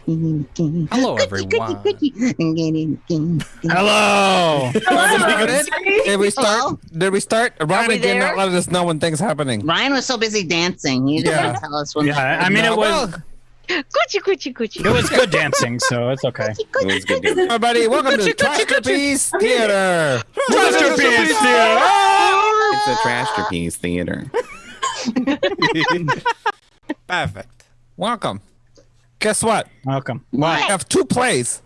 Hello, everyone. Hello. Did we start? Did we start? Ryan again not letting us know when things happening. Ryan was so busy dancing. He didn't tell us when. Yeah, I mean, it was. Gucci. It was good dancing, so it's okay. It was good. Everybody, welcome to Trashterpiece Theater. Trashterpiece Theater. It's a Trashterpiece Theater. Perfect. Welcome. Guess what? Welcome. I have 2 plays.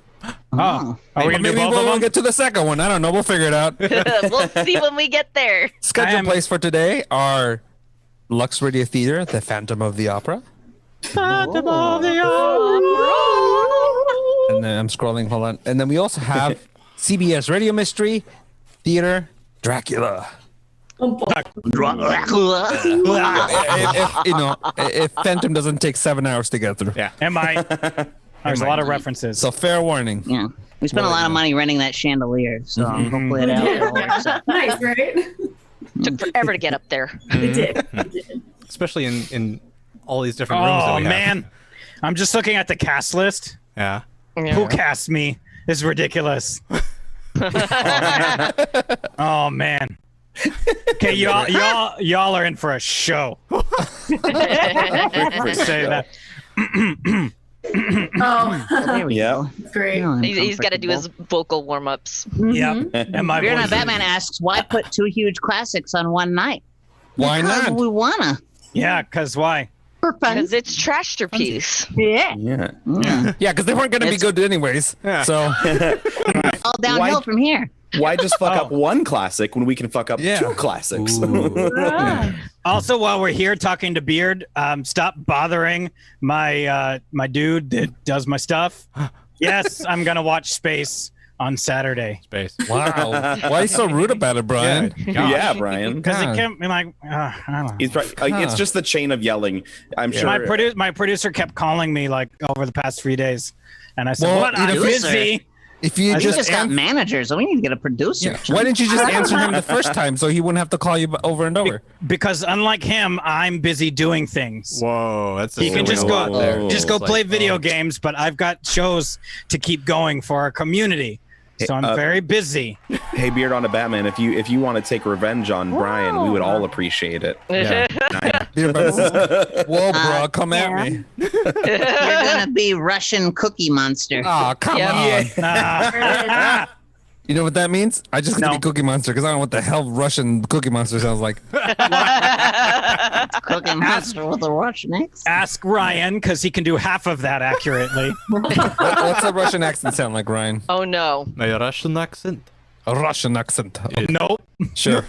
Oh, are we gonna do Maybe both of we'll them? get to the second one. I don't know. We'll figure it out. We'll see when we get there. Scheduled plays for today are Lux Radio Theater, The Phantom of the Opera. Phantom of the Opera. And then I'm scrolling. Hold on. And then we also have CBS Radio Mystery Theater, Dracula. If Phantom doesn't take 7 hours to get through. Yeah. There's a lot of references. So fair warning. Yeah, we spent a lot of money renting that chandelier, so hopefully it all works out. Nice, right? Took forever to get up there. It did. Especially in all these different rooms that Oh we have. man, I'm just looking at the cast list. Yeah. Who cast me? This is ridiculous. Oh man. Okay, y'all are in for a show. Say that. There we Yeah. go. Great. He's got to do his vocal warm-ups. Yep. And my Weird voice. Night Batman asks, why put 2 huge classics on one night? Why Because not? we wanna. Yeah, cause why? For fun. Because it's Trashterpiece. Yeah. Yeah. Yeah, because they weren't going to be It's- good anyways. Yeah. So All downhill Why- from here. Why just fuck up one classic when we can fuck up Yeah. 2 classics? Also, while we're here talking to Beard, stop bothering my my dude that does my stuff. Yes, I'm gonna watch Space on Saturday. Space. wow, why are you so rude about it, Brian? Yeah, Brian. Because God. it kept me like, I don't know. He's right. It's just the chain of yelling. I'm sure. My producer kept calling me like over the past 3 days, and I said, Well, "What? you I'm know, busy." If you We just, just got an- managers, so we need to get a producer. yeah. Why didn't you just answer him the first time so he wouldn't have to call you over and over? Because unlike him, I'm busy doing things. Whoa, that's He can just lot there. go, just go It's play like, video oh. games, but I've got shows to keep going for our community, so I'm very busy. Hey, Beard on a Batman. If you want to take revenge on Brian, we would all appreciate it. Yeah. Whoa, bro, come at me. You're gonna be Russian Cookie Monster. Oh, come on. Ah. You know what that means? I just get to No. be Cookie Monster because I don't know what the hell Russian Cookie Monster sounds like. Cookie Monster with a Russian accent. Ask Ryan because he can do half of that accurately. What's a Russian accent sound like, Ryan? Oh no. My Russian accent. A Russian accent. Nope. Sure.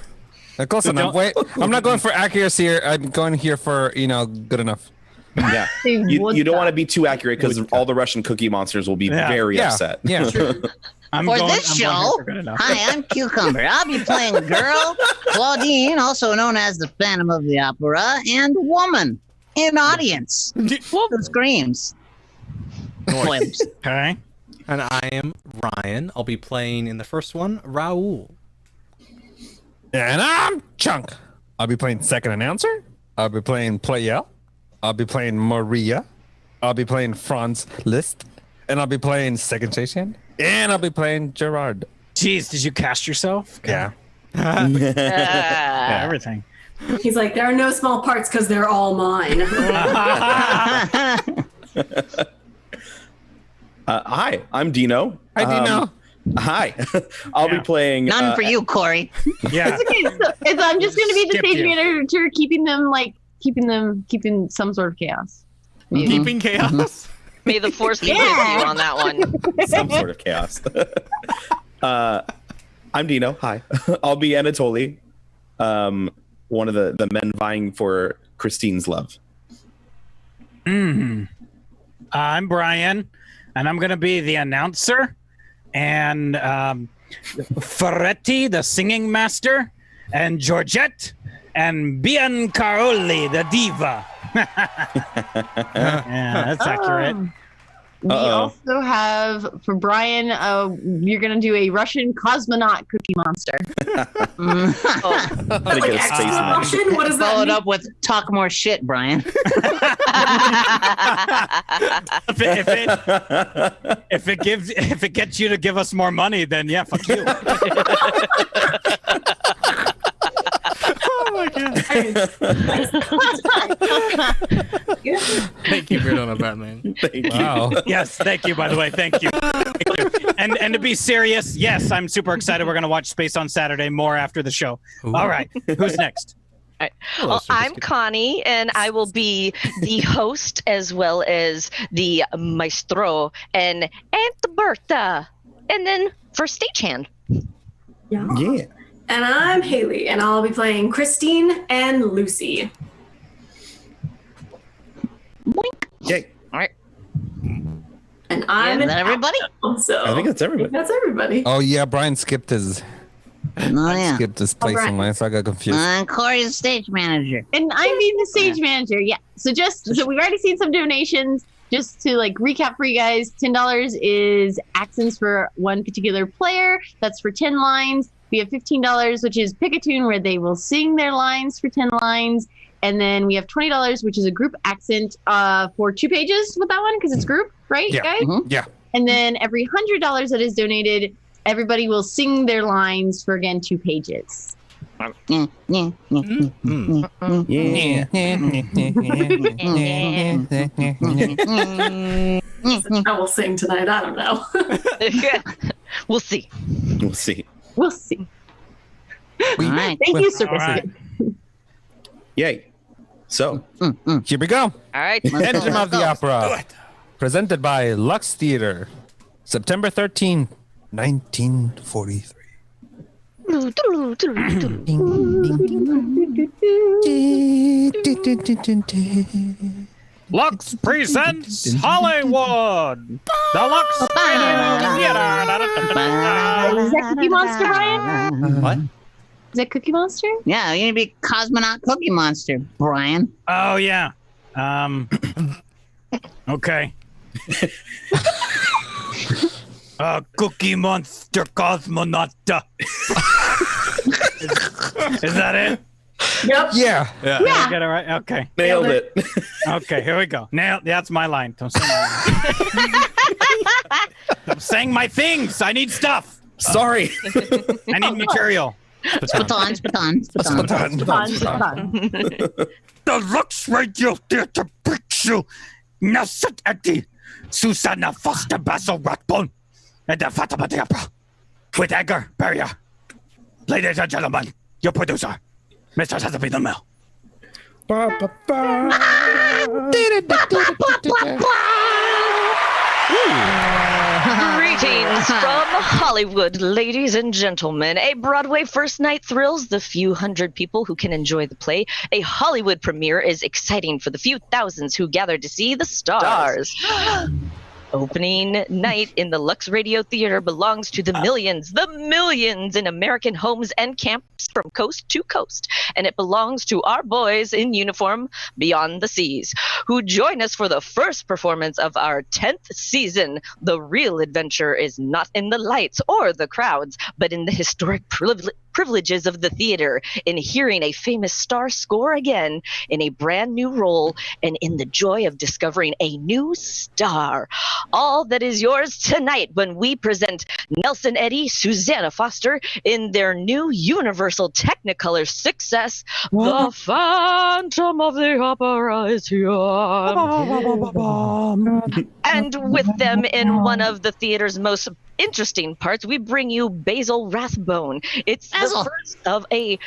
Close enough. Wait, I'm not going for accuracy here. I'm going here for, good enough. Yeah. You don't want to be too accurate because all the Russian cookie monsters will be very Yeah. upset. Yeah. For this show, hi, I'm Cucumber. I'll be playing Girl, Claudine, also known as the Phantom of the Opera, and Woman in audience who screams. Flips. Okay. And I am Ryan. I'll be playing in the first one, Raul. And I'm Chunk. I'll be playing second announcer. I'll be playing Playel. I'll be playing Maria. I'll be playing Franz Liszt. And I'll be playing second station. And I'll be playing Gerard. Jeez, did you cast yourself? Yeah. Everything. He's like, there are no small parts because they're all mine. Hi, I'm Dino. Hi, Dino. Hi. I'll be playing. None for you, Corey. Yeah. Okay, so if I'm just going to be the Skipped stage you. manager, keeping some sort of chaos. Keeping chaos. May the force be with you on that one. Some sort of chaos. I'm Dino. Hi. I'll be Anatoly, one of the men vying for Christine's love. I'm Brian, and I'm going to be the announcer, and Ferretti, the singing master, and Georgette, and Biancaroli, the diva. Yeah, that's accurate. We Uh-oh. also have for Brian. You're gonna do a Russian cosmonaut Cookie Monster. Oh, Gotta Like get a extra space in there. Russian? What does that Followed mean? up with talk more shit, Brian. If it gets you to give us more money, then yeah, fuck you. Oh my god. Thank you, Bruno Batman. Thank you. Wow. Yes, thank you. By the way, thank you. Thank you. And to be serious, yes, I'm super excited. We're gonna watch Space on Saturday. More after the show. Ooh. All right, who's next? Hello, well, Sir I'm Biscuit. Connie, and I will be the host as well as the maestro and Aunt Bertha, and then first stagehand. Yeah. Yeah. And I'm Haley, and I'll be playing Christine and Lucy. Yay. All right. And I'm Is an that everybody? so I think that's everybody. that's everybody. Oh yeah, Brian skipped his Oh, yeah. skipped his place Brian. in line, so I got confused. Corey's the stage manager. And I'm being the stage manager. Yeah. So we've already seen some donations. Just to like recap for you guys, $10 is accents for one particular player. That's for 10 lines. We have $15, which is pick a tune where they will sing their lines for 10 lines. And then we have $20, which is a group accent for 2 pages with that one because it's group, right, Yeah. guys? Yeah. And then every $100 that is donated, everybody will sing their lines for again 2 pages. Yeah, yeah, yeah. Mm. Yeah. I will sing tonight. I don't know. We'll see. We'll see. We'll see. All right. Thank you, Sir All right. Biscuit. Yay. So, Here we go. All right. Phantom of the go. Opera. Presented by Lux Theater. September 13, 1943. Lux presents Hollywood. The Lux Is that Cookie Monster, Brian? What? Is that Cookie Monster? Yeah, you're gonna be cosmonaut Cookie Monster, Brian. Oh yeah. Okay. Cookie Monster Cosmonaut. Is that it? Yep. Yeah. Did I get it right? Okay. nailed it. Okay, here we go. Now that's my line. Don't say my line. I'm saying my things. I need stuff. Sorry. I need material. Batons. The Lux Radio Theater brings you Nasset Eddie, Susanna Foster Basil Rathbone, and the Fatima of the Opera with Edgar Barrier. Ladies and gentlemen, your producer, Mr. Chesapeake the Mill. Greetings from Hollywood, ladies and gentlemen. A Broadway first night thrills the few hundred people who can enjoy the play. A Hollywood premiere is exciting for the few thousands who gather to see the stars. Opening night in the Lux Radio Theater belongs to the millions in American homes and camps from coast to coast. And it belongs to our boys in uniform beyond the seas, who join us for the first performance of our 10th season. The real adventure is not in the lights or the crowds, but in the historic privileges of the theater, in hearing a famous star score again, in a brand new role, and in the joy of discovering a new star. All that is yours tonight when we present Nelson Eddy, Susanna Foster in their new Universal Technicolor success, The Phantom of the Opera is here. And with them in one of the theater's most interesting parts, we bring you Basil Rathbone. It's the first of a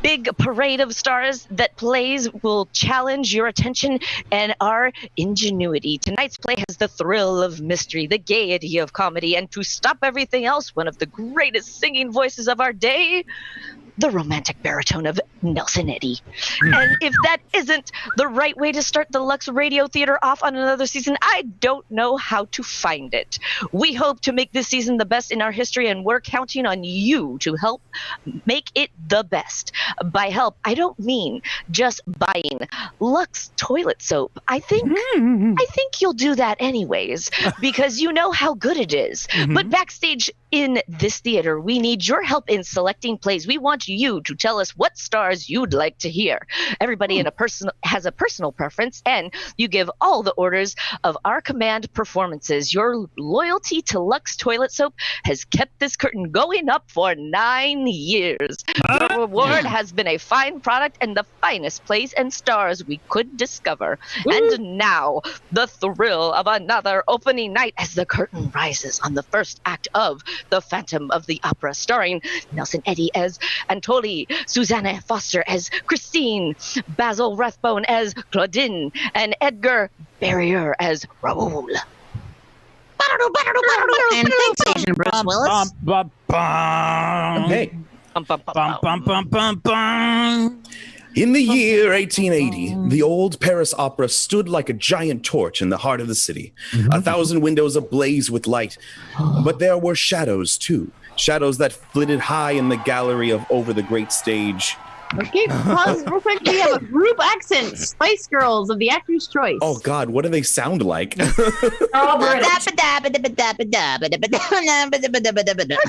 big parade of stars that plays will challenge your attention and our ingenuity. Tonight's play has the thrill of mystery, the gaiety of comedy, and to stop everything else, one of the greatest singing voices of our day, the romantic baritone of Nelson Eddy. And if that isn't the right way to start the Lux Radio Theater off on another season, I don't know how to find it. We hope to make this season the best in our history, and we're counting on you to help make it the best. By help, I don't mean just buying Lux toilet soap. I think you'll do that anyways, because you know how good it is. But backstage in this theater, we need your help in selecting plays. We want you to tell us what stars you'd like to hear. Everybody has a personal preference, and you give all the orders of our command performances. Your loyalty to Lux Toilet Soap has kept this curtain going up for 9 years. Your reward has been a fine product and the finest plays and stars we could discover. And now, the thrill of another opening night as the curtain rises on the first act of The Phantom of the Opera, starring Nelson Eddy as Antoli, Susanna Foster as Christine, Basil Rathbone as Claudine, and Edgar Barrier as Raoul. And thanks, Agent Bruce Willis. Hey. In the year 1880, the old Paris Opera stood like a giant torch in the heart of the city, 1,000 windows ablaze with light. But there were shadows, too. Shadows that flitted high in the gallery over the great stage. Okay, pause real quick. We have a group accent. Spice Girls of the Actor's Choice. Oh, God, what do they sound like? Oh, British. Are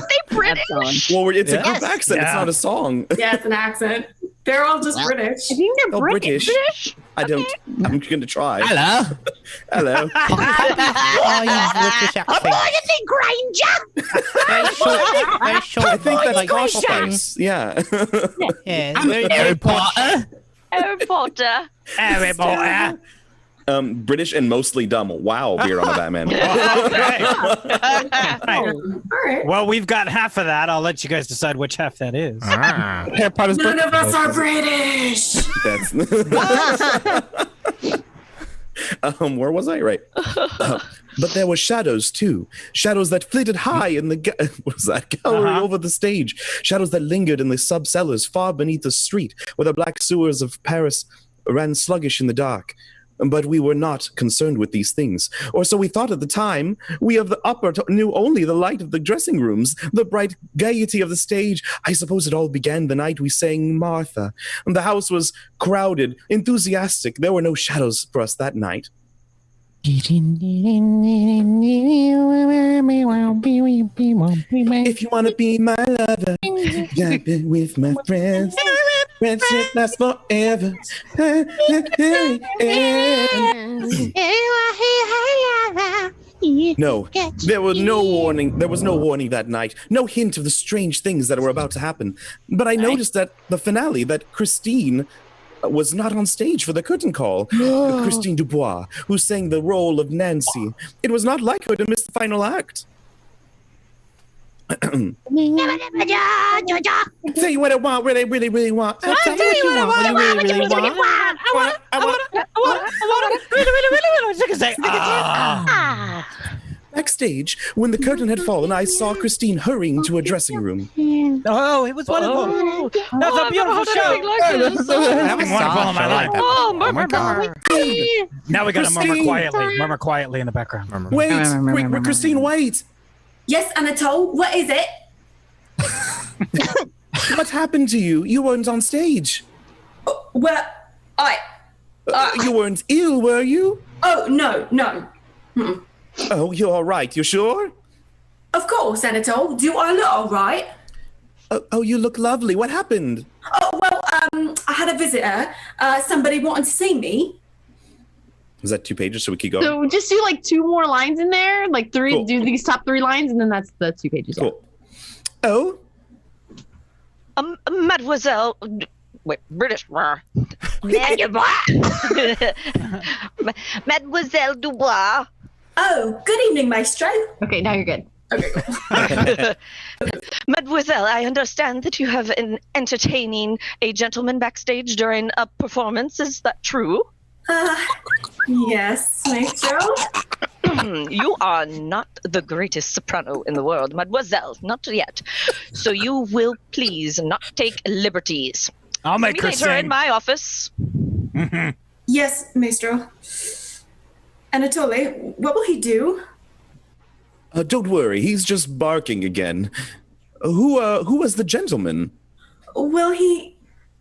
they British? Well, it's a Yes. group accent. Yeah. It's not a song. Yeah, it's an accent. They're all just British. I think they're Oh, British. British. I don't. I'm going to try. Hello. Hello. British accent. Granger! Very short, I think that's like, Posh thing. Spice. Yeah. Yeah, very posh. Harry Potter. Harry Potter. British and mostly dumb. Wow, beer on the Batman. All right. Well, we've got half of that. I'll let you guys decide which half that is. Harry Potter's None of us are British. That's. Where was I? Right. But there were shadows too. Shadows that flitted high in the gallery over the stage. Shadows that lingered in the sub-cellars far beneath the street, where the black sewers of Paris ran sluggish in the dark. But we were not concerned with these things, or so we thought at the time. We of the upper knew only the light of the dressing rooms, the bright gaiety of the stage. I suppose it all began the night we sang Martha. And the house was crowded, enthusiastic. There were no shadows for us that night. If you want to be my lover, jump in with my friends. Friendship lasts forever. No, there was no warning. There was no warning that night. No hint of the strange things that were about to happen. But I noticed that the finale, that Christine was not on stage for the curtain call. Christine Dubois, who sang the role of Nancy. It was not like her to miss the final act. Say what I want, what I really, really want. Tell me what you want. What do you really, really want? Backstage, when the curtain had fallen, I saw Christine hurrying to a dressing room. Oh, it was wonderful. That was a beautiful show. Having wonderful in my life. Oh my God. Now we got to murmur Christine. quietly. Murmur quietly in the background. Wait, Christine, wait. Yes, Anatole, what is it? What happened to you? You weren't on stage. Well, You weren't ill, were you? oh, no. Oh, you're all right. You sure? Of course, Anatole. Do I look all right? Oh, you look lovely. What happened? Oh, well, I had a visitor. Somebody wanted to see me. Was that 2 pages? So we keep going. So just do like 2 more lines in there, like 3. Cool. Do these top 3 lines, and then that's the 2 pages. Yeah. Cool. Oh, Mademoiselle. Wait, British. Mademoiselle Dubois. Oh, good evening, Maestro. Okay, now you're good. Mademoiselle, I understand that you have been entertaining a gentleman backstage during a performance. Is that true? Yes, Maestro. You are not the greatest soprano in the world, mademoiselle. Not yet. So you will please not take liberties. I'll make her See me later in sing. my office. Yes, Maestro. Anatole, what will he do? Don't worry, he's just barking again. Who was the gentleman? Well,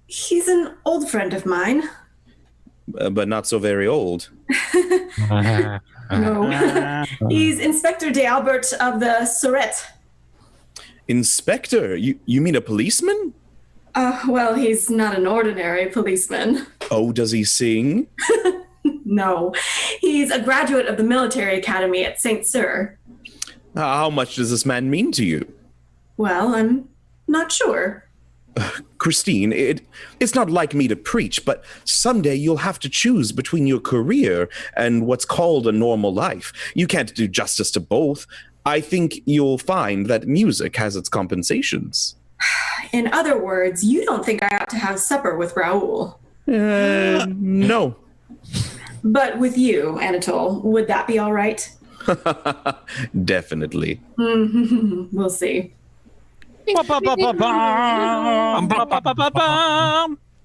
he's an old friend of mine. But not so very old. No. He's Inspector d'Albert of the Surette. Inspector? You mean a policeman? Well, he's not an ordinary policeman. Oh, does he sing? No. He's a graduate of the military academy at St. Cyr. How much does this man mean to you? Well, I'm not sure. Christine, it's not like me to preach, but someday you'll have to choose between your career and what's called a normal life. You can't do justice to both. I think you'll find that music has its compensations. In other words, you don't think I ought to have supper with Raoul. No. But with you, Anatole, would that be all right? Definitely. We'll see.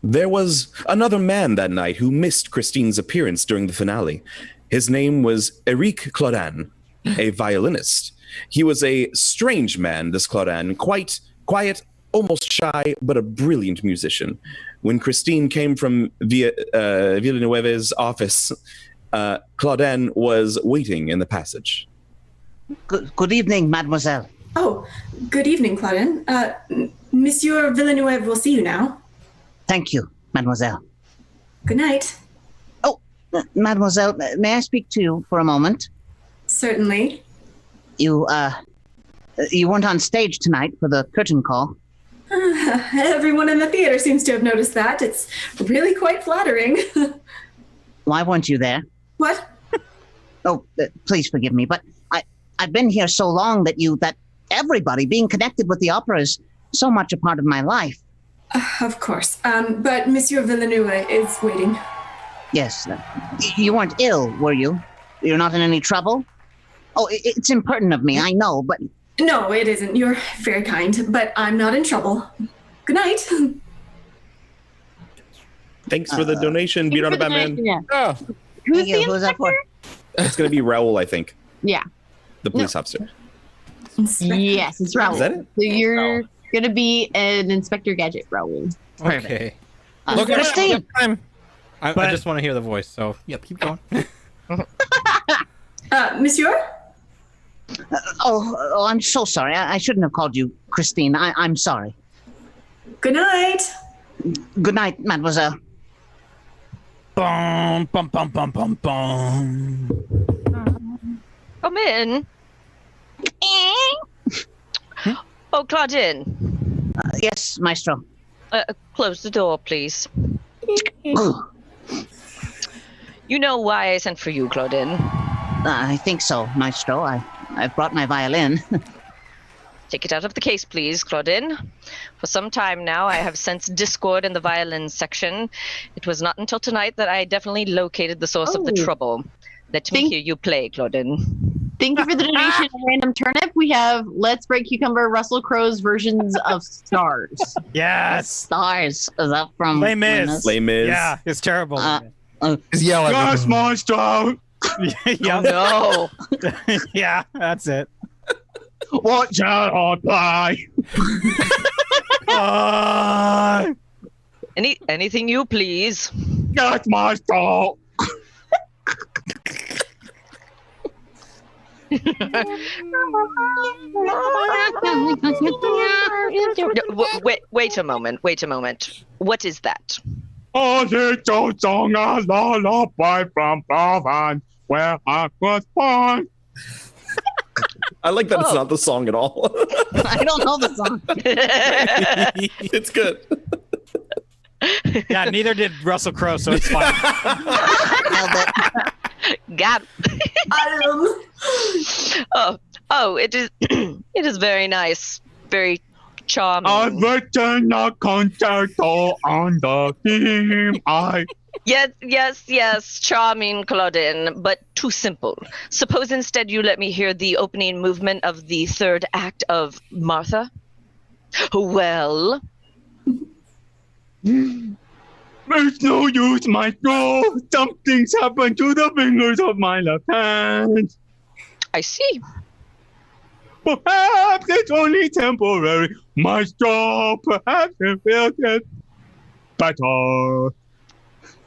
There was another man that night who missed Christine's appearance during the finale. His name was Eric Claudin, a violinist. He was a strange man, this Claudin, quite quiet, almost shy, but a brilliant musician. When Christine came from Villeneuve's office, Claudin was waiting in the passage. Good evening, mademoiselle. Oh, good evening, Claudine. Monsieur Villeneuve will see you now. Thank you, mademoiselle. Good night. Oh, mademoiselle, may I speak to you for a moment? Certainly. You weren't on stage tonight for the curtain call. Everyone in the theater seems to have noticed that. It's really quite flattering. Why weren't you there? What? Oh, please forgive me, but I've been here so long that everybody being connected with the opera is so much a part of my life. Of course. But Monsieur Villeneuve is waiting. Yes. You weren't ill, were you? You're not in any trouble? Oh, it's impertinent of me, I know, but... No, it isn't. You're very kind, but I'm not in trouble. Good night. Thanks for the donation, Beat on a Batman. Yeah. Oh, Who's the Who's that for? inspector? It's going to be Raoul, I think, Yeah. the police officer. Yes, it's Raoul. Is that it? So you're gonna be an Inspector Gadget, Raoul. Okay. look at Christine! time. I But- just want to hear the voice, so yep, keep going. Monsieur? Oh, I'm so sorry. I shouldn't have called you Christine. I'm sorry. Good night. Good night, mademoiselle. Bum, bum, bum, bum, bum, bum. Come in. Oh, Claudine. Yes, maestro. Close the door, please. Oh, You know why I sent for you, Claudine. I think so, maestro. I've brought my violin. Take it out of the case, please, Claudine. For some time now, I have sensed discord in the violin section. It was not until tonight that I definitely located the source of the Oh. trouble. Let me hear you play, Claudine. Thank you for the donation, Random Turnip. We have Let's Break Cucumber, Russell Crowe's versions of Stars. Yes. Stars. Is that from Les Mis. Les Mis. Yeah, it's terrible. Just yell at me. monster. Yeah. No. Yeah, that's it. Watch out, hot pie. Anything you please. That's my fault. Wait a moment. Wait a moment. What is that? Oh, it's a song, a lullaby from Provence, where I was born. I like that it's not the song at all. I don't know the song. It's good. Yeah, neither did Russell Crowe, so it's fine. Got. It is. It is very nice. Very charming. I've written a concerto on the theme. I Yes, charming Claudine, but too simple. Suppose instead you let me hear the opening movement of the third act of Martha? Well, It's no use, Maestro. Something's happened to the fingers of my left hand. I see. Perhaps it's only temporary, Maestro. Perhaps it will get better.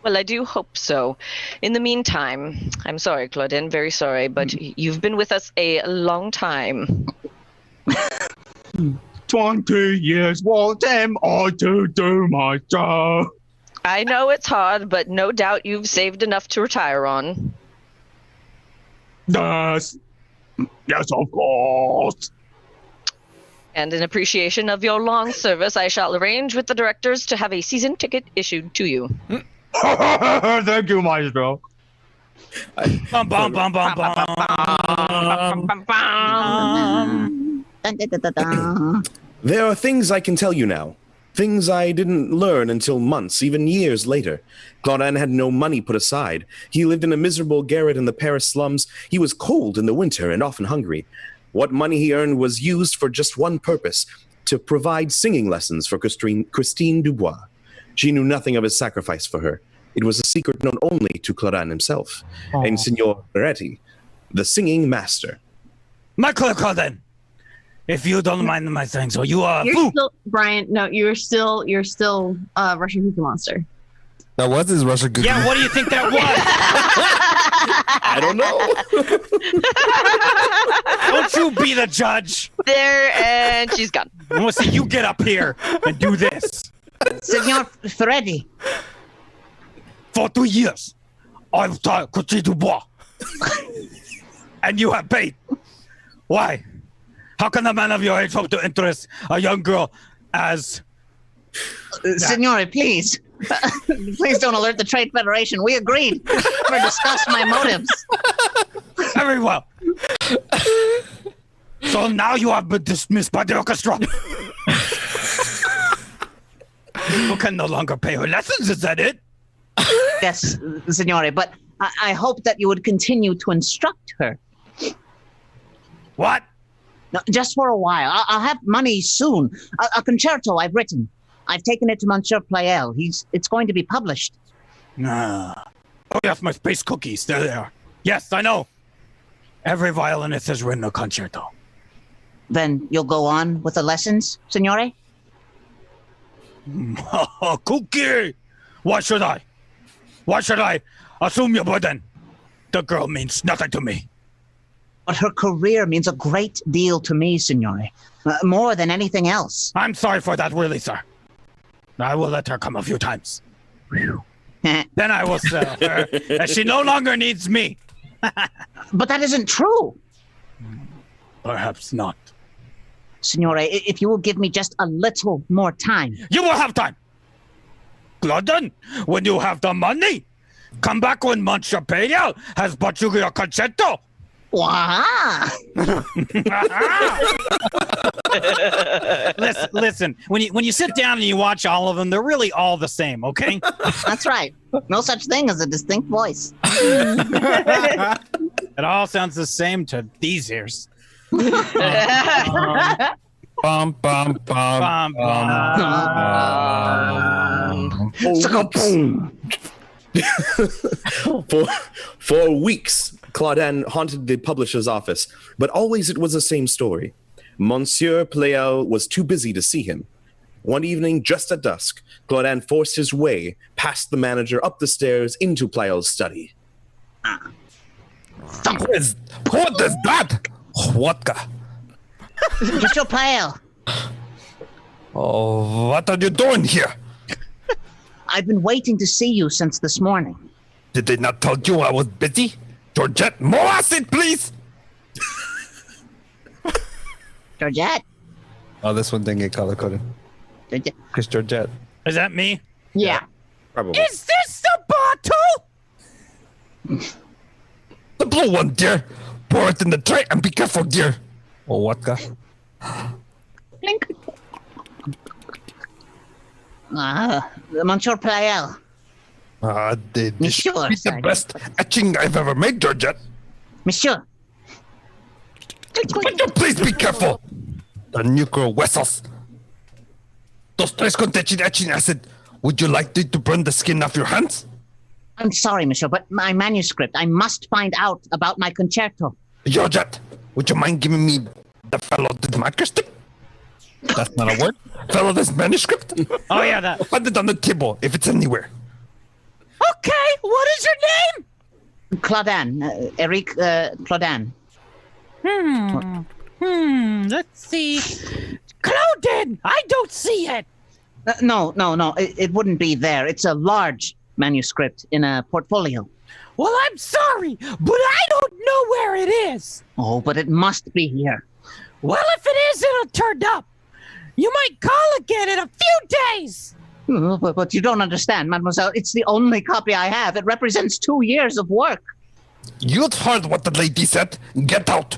Well, I do hope so. In the meantime, I'm sorry, Claudine, very sorry, but you've been with us a long time. 20 years, what am I to do, Maestro? I know it's hard, but no doubt you've saved enough to retire on. Yes, of course. And in appreciation of your long service, I shall arrange with the directors to have a season ticket issued to you. Thank you, Maestro. Bum, bum, bum, bum, bum. Dun, dun, dun, dun, dun. There are things I can tell you now. Things I didn't learn until months, even years later. Claudin had no money put aside. He lived in a miserable garret in the Paris slums. He was cold in the winter and often hungry. What money he earned was used for just one purpose, to provide singing lessons for Christine Dubois. She knew nothing of his sacrifice for her. It was a secret known only to Claudin himself and Signor Peretti, the singing master. Michael Claudin, if you don't mind my saying so, you are You're still Brian. No, you're still Russian Cookie Monster. That was his Russian cookie. Yeah, what do you think that was? I don't know. Don't you be the judge. There, and she's gone. I want to see you get up here and do this. Signor Ferretti, For 2 years, I've taught Couture Dubois. And you have paid. Why? How can a man of your age hope to interest a young girl as... Signore, please. Please don't alert the Trade Federation. We agreed. Never discussed my motives. Very well. So now you have been dismissed by the orchestra. You can no longer pay her lessons, is that it? Yes, Signore, but I hope that you would continue to instruct her. What? No, just for a while. I'll have money soon. A concerto I've written. I've taken it to Monsieur Pleyel. It's going to be published. Oh, yes, my space cookies. There they are. Yes, I know. Every violinist has written a concerto. Then you'll go on with the lessons, Signore? Cookie! Why should I? Why should I assume your burden? The girl means nothing to me. But her career means a great deal to me, Signore. More than anything else. I'm sorry for that, really, sir. I will let her come a few times. Then I will sell her, as she no longer needs me. But that isn't true. Perhaps not. Signore, if you will give me just a little more time. You will have time. Claudin, when you have the money, come back when Monsieur Pleyel has bought you your concerto. Wow. Listen. When you sit down and you watch all of them, they're really all the same. Okay. That's right. No such thing as a distinct voice. It all sounds the same to these ears. Bum, bum, bum, For weeks, Claudin haunted the publisher's office, but always it was the same story. Monsieur Pleyel was too busy to see him. One evening, just at dusk, Claudin forced his way past the manager up the stairs into Pleyel's study. What is that? Vodka. Monsieur Pleyel, Oh, what are you doing here? I've been waiting to see you since this morning. Did they not tell you I was busy? Georgette, more acid, please! Georgette? Oh, this one didn't get color coded. Chris Georgette. Is that me? Yeah. Probably. Is this the bottle? The blue one, dear. Pour it in the tray and be careful, dear. Oh, vodka. Blink. Monsieur Pleyel, This should Sure, be the Sergeant. best etching I've ever made, Georgette. Monsieur. Would you please be careful? The nuclear vessels. Those tres contain etching acid. Would you like to burn the skin off your hands? I'm sorry, monsieur, but my manuscript. I must find out about my concerto. Georgette, would you mind giving me the fellow the manuscript? That's not a word. Fellow this manuscript? Oh yeah, that. I'll find it on the table if it's anywhere. Okay, what is your name? Claudin. Eric Claudin. Let's see. Claudin, I don't see it. No. It wouldn't be there. It's a large manuscript in a portfolio. Well, I'm sorry, but I don't know where it is. Oh, but it must be here. Well, if it is, it'll turn up. You might call again in a few days. But you don't understand, mademoiselle. It's the only copy I have. It represents 2 years of work. You heard what the lady said. Get out.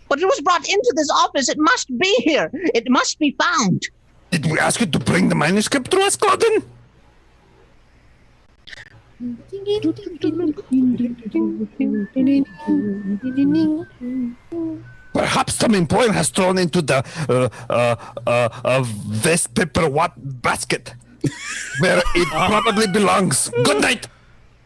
But it was brought into this office. It must be here. It must be found. Did we ask you to bring the manuscript to us, Claudine? Perhaps some employee has thrown into the vest paper basket where it probably belongs. Good night.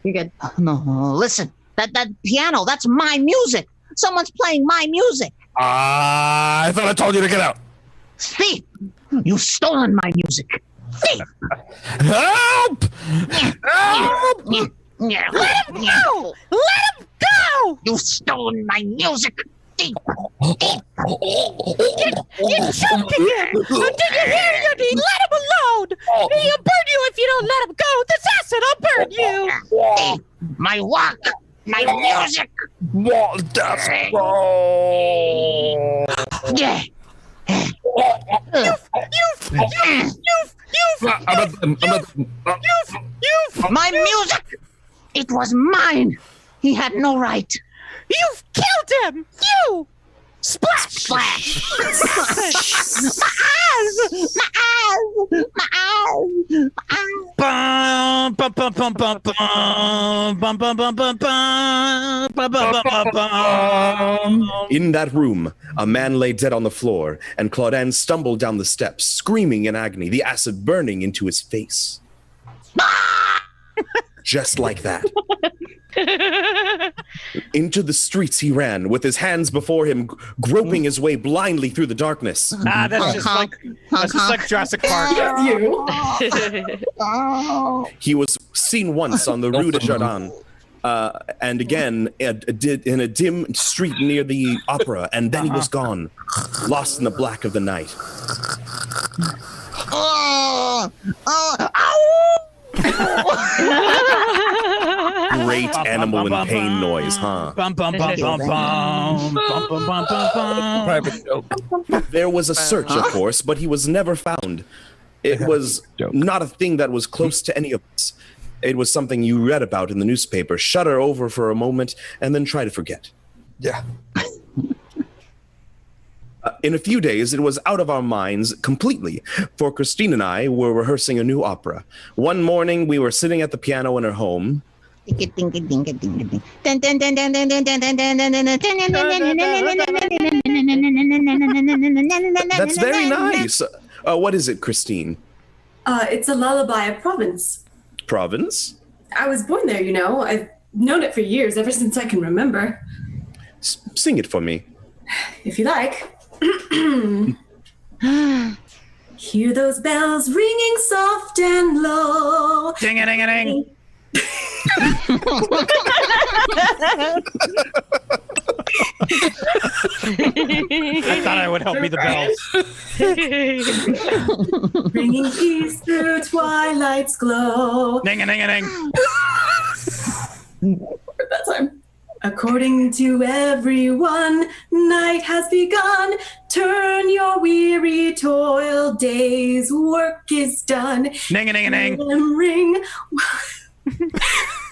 You're good. No, listen. That piano, that's my music. Someone's playing my music. I thought I told you to get out. Thief! You've stolen my music. Thief! Help! Help! Let him go! Let him go! You've stolen my music. Thief! Thief! You're choking him. Did you hear you? Let him alone. He'll burn you if you don't let him go. This acid will burn you. Thief! My work! My music! What? That's wrong. Yeah! My music! It was mine! He had no right! You've killed him. You. Splash! Splash! My eyes! My eyes! My eyes! My eyes! Bum, bum, bum, bum, bum, bum, bum, bum, bum, bum, bum, bum, bum, bum, bum. In that room, a man lay dead on the floor, and Claudin stumbled down the steps, screaming in agony, the acid burning into his face. Just like that. Into the streets he ran, with his hands before him, groping his way blindly through the darkness. That's just like Jurassic Park. You. He was seen once on the Rue de Jardin, and again in a dim street near the opera, and then he was gone, lost in the black of the night. Great animal in pain noise, huh? Bum, bum, bum, bum, bum, bum, bum, bum, bum. Private joke. There was a search, of course, but he was never found. It was not a thing that was close to any of us. It was something you read about in the newspaper, shudder over for a moment, and then try to forget. Yeah. In a few days, it was out of our minds completely, for Christine and I were rehearsing a new opera. One morning, we were sitting at the piano in her home. That's very nice. What is it, Christine? It's a lullaby of Provence. Provence? I was born there, you know. I've known it for years, ever since I can remember. Sing it for me. If you like. Hear those bells ringing soft and low. Ding-a-ding-a-ding. I thought I would help me the bells. Bringing peace through twilight's glow. Ding-a-ding-a-ding. That time. According to everyone, night has begun. Turn your weary toil, day's work is done. Ding-a-ding-a-ding. Ring.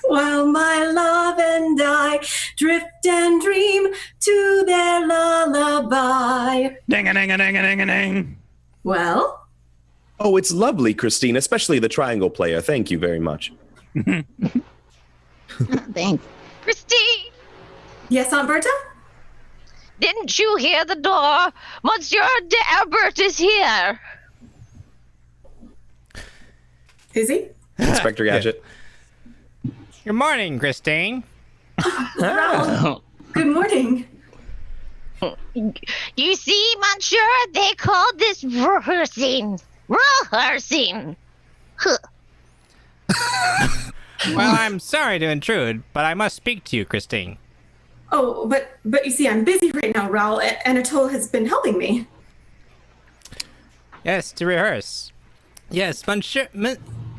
While my love and I drift and dream to their lullaby. Ding-a-ding-a-ding-a-ding-a-ding. Well? Oh, it's lovely, Christine, especially the triangle player. Thank you very much. Thanks. Christine, Yes, Aunt Berta? didn't you hear the door? Monsieur Albert is here. Is he? Inspector Gadget. Good morning, Christine. Good morning. You see, Monsieur, they call this rehearsing. Rehearsing. Huh. Well, I'm sorry to intrude, but I must speak to you, Christine. Oh, but you see, I'm busy right now, Raoul. Anatole has been helping me. Yes, to rehearse. Yes, monsieur.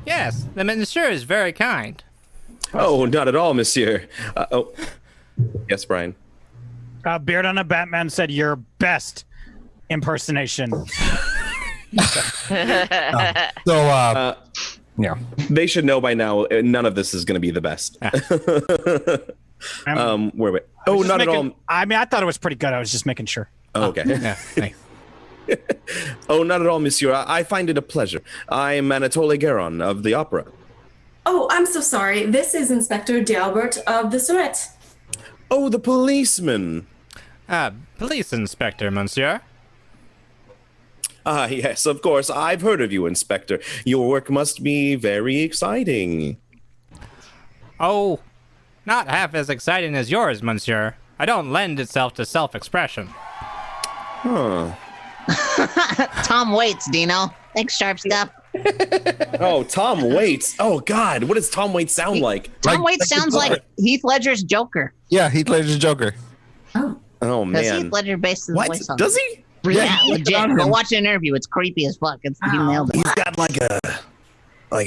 Yes, the monsieur is very kind. Oh, not at all, monsieur. Yes, Brian. Beard on a Batman said your best impersonation. Yeah. They should know by now. None of this is going to be the best. Wait. Oh, not at all. I mean, I thought it was pretty good. I was just making sure. Oh, okay. Yeah, thanks. Oh, not at all, monsieur. I find it a pleasure. I'm Anatole Gueron of the opera. Oh, I'm so sorry. This is Inspector D'Albert of the Surrette. Oh, the policeman. Police inspector, monsieur. Ah, yes, of course. I've heard of you, Inspector. Your work must be very exciting. Oh, not half as exciting as yours, monsieur. I don't lend itself to self-expression. Huh. Tom Waits, Dino. Thanks, Sharp Stuff. Oh, Tom Waits. Oh, God. What does Tom Waits sound like? Tom Waits sounds like Heath Ledger's Joker. Yeah, Heath Ledger's Joker. Oh, Because man. Heath Ledger based his What? voice on Does he? Yeah, legit. Go watch an interview. It's creepy as fuck. He nailed it. He's got like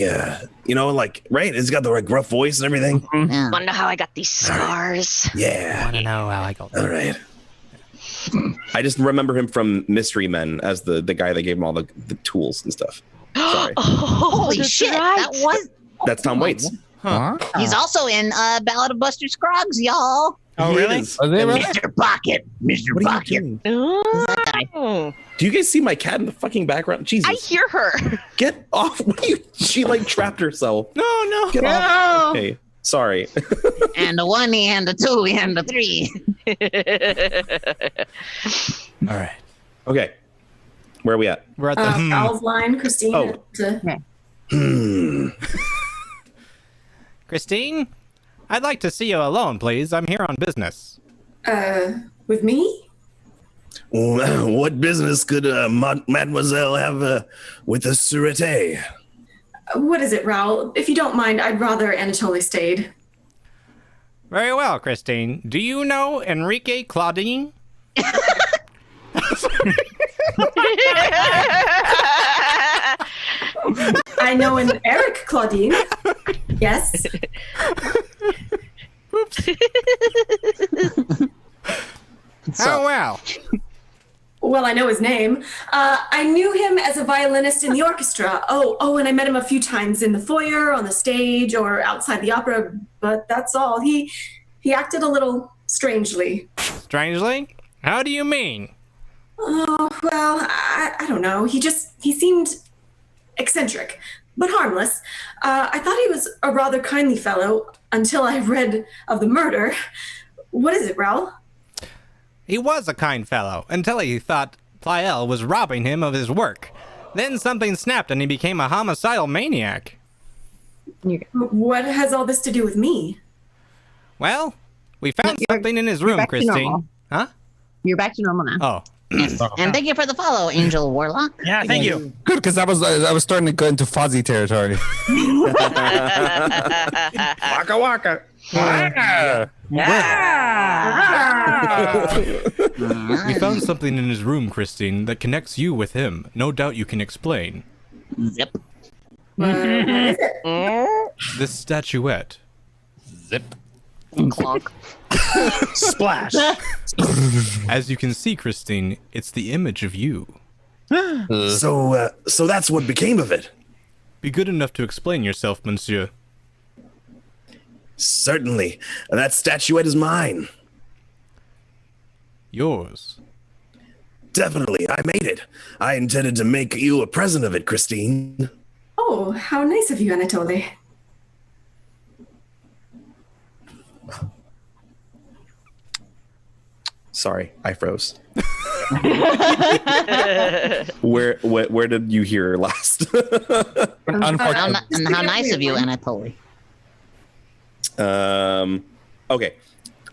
a, you know, like, right? He's got the like rough voice and everything. Yeah. Wonder how I got these scars. Yeah. Want to know how I got All right. I just remember him from Mystery Men as the guy that gave him all the tools and stuff. Sorry. Holy that's shit. right. That was. That's Tom Waits. He's also in Ballad of Buster Scruggs, y'all. Oh, He really? is. Are they really? Mr. Pocket. Mr. What are you Pocket. doing? That guy. Oh, Do you guys see my cat in the fucking background? Jesus. I hear her. Get off. What are you? She like trapped herself. No. Get off. Okay. Sorry. And a 1 and a 2 and a 3. All right. Okay. Where are we at? We're at the... Raoul's line, Christine. Oh. Christine, I'd like to see you alone, please. I'm here on business. With me? Well, what business could Mademoiselle have with the Surete? What is it, Raoul? If you don't mind, I'd rather Anatole stayed. Very well, Christine. Do you know Enrique Claudine? I know an Eric Claudine. Yes. Oh, well. Well, I know his name. I knew him as a violinist in the orchestra. Oh, and I met him a few times in the foyer, on the stage, or outside the opera, but that's all. He acted a little strangely. Strangely? How do you mean? Oh, well, I don't know. He seemed eccentric, but harmless. I thought he was a rather kindly fellow until I read of the murder. What is it, Raoul? He was a kind fellow until he thought Pliel was robbing him of his work. Then something snapped and he became a homicidal maniac. What has all this to do with me? Well, we found something in his room, back to Christine. normal. Huh? You're back to normal now. Oh. Yes. And thank you for the follow, Angel Warlock. Yeah, thank you. Good, because I was starting to go into fuzzy territory. Waka waka. We found something in his room, Christine, that connects you with him. No doubt you can explain. Zip. What is it? This statuette. Zip. Clonk. Splash. As you can see, Christine, it's the image of you. So that's what became of it. Be good enough to explain yourself, monsieur. Certainly. That statuette is mine. Yours. Definitely. I made it. I intended to make you a present of it, Christine. Oh, how nice of you, Anatole. Sorry, I froze. Where did you hear last? Unfortunately. How nice of you, Anatoly. Okay.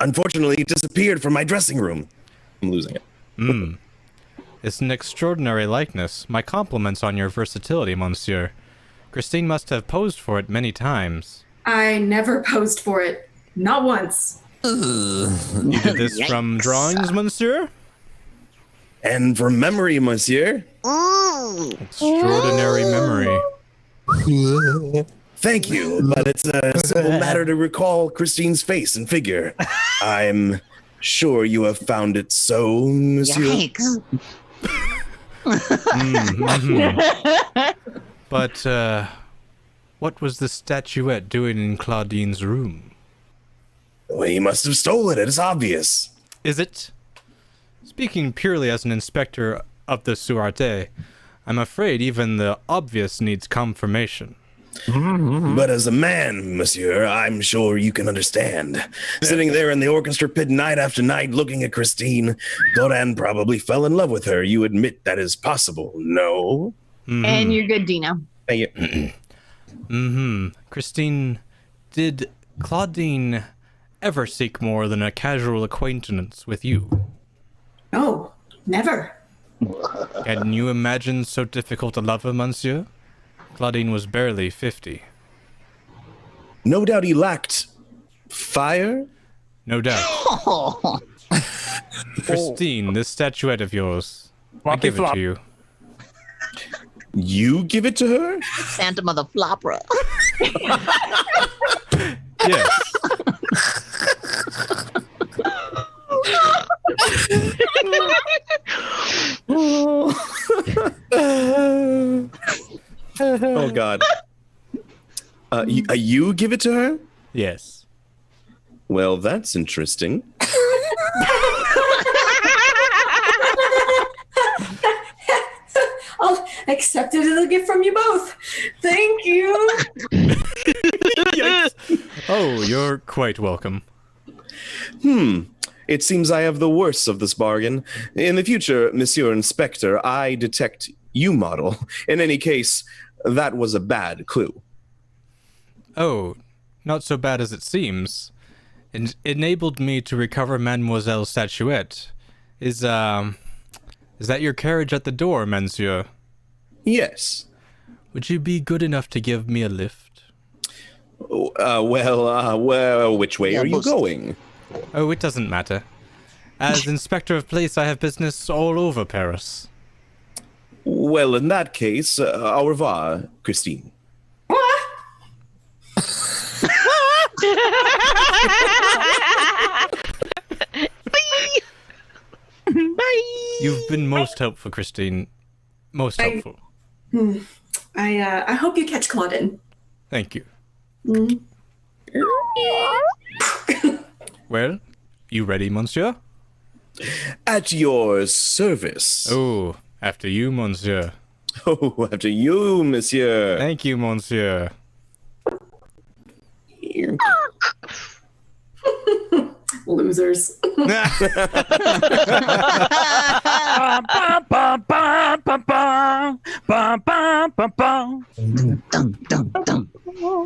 Unfortunately, it disappeared from my dressing room. I'm losing it. It's an extraordinary likeness. My compliments on your versatility, monsieur. Christine must have posed for it many times. I never posed for it. Not once. You did this from drawings, monsieur? And from memory, monsieur. Extraordinary memory. Thank you, but it's a simple matter to recall Christine's face and figure. I'm sure you have found it so, monsieur. Yikes. But, what was the statuette doing in Claudine's room? Well, he must have stolen it. It's obvious. Is it? Speaking purely as an inspector of the Suarte, I'm afraid even the obvious needs confirmation. But as a man, monsieur, I'm sure you can understand. Sitting there in the orchestra pit night after night looking at Christine, Goran probably fell in love with her. You admit that is possible, no? And you're good, Dino. Christine, did Claudine ever seek more than a casual acquaintance with you? No, never. Can you imagine so difficult a lover, monsieur? Claudine was barely 50. No doubt he lacked fire? No doubt. Christine, this statuette of yours, I give it to you. You give it to her? Santa Mother Flopra. Yes. Oh, God. You give it to her? Yes. Well, that's interesting. I'll accept it as a gift from you both. Thank you. Oh, you're quite welcome. It seems I have the worst of this bargain. In the future, Monsieur Inspector, I detect you model. In any case, that was a bad clue. Oh, not so bad as it seems. It enabled me to recover Mademoiselle's statuette. Is that your carriage at the door, monsieur? Yes. Would you be good enough to give me a lift? Well, which way are you going? Oh, it doesn't matter. As inspector of police, I have business all over Paris. Well, in that case, au revoir, Christine. Bye. You've been most helpful, Christine. Most helpful. I hope you catch Claudine. Thank you. Well, you ready, monsieur? At your service. Oh, after you, monsieur. Oh, after you, monsieur. Thank you, monsieur. Losers.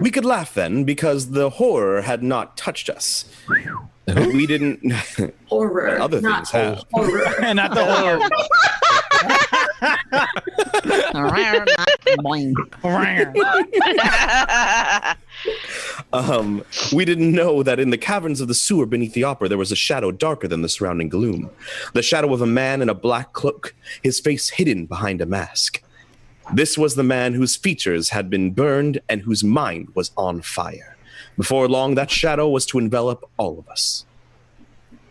We could laugh then because the horror had not touched us. We didn't. Horror. Other not things have. And not the horror. We didn't know that in the caverns of the sewer beneath the opera there was a shadow darker than the surrounding gloom. The shadow of a man in a black cloak, his face hidden behind a mask. This was the man whose features had been burned and whose mind was on fire. Before long, that shadow was to envelop all of us.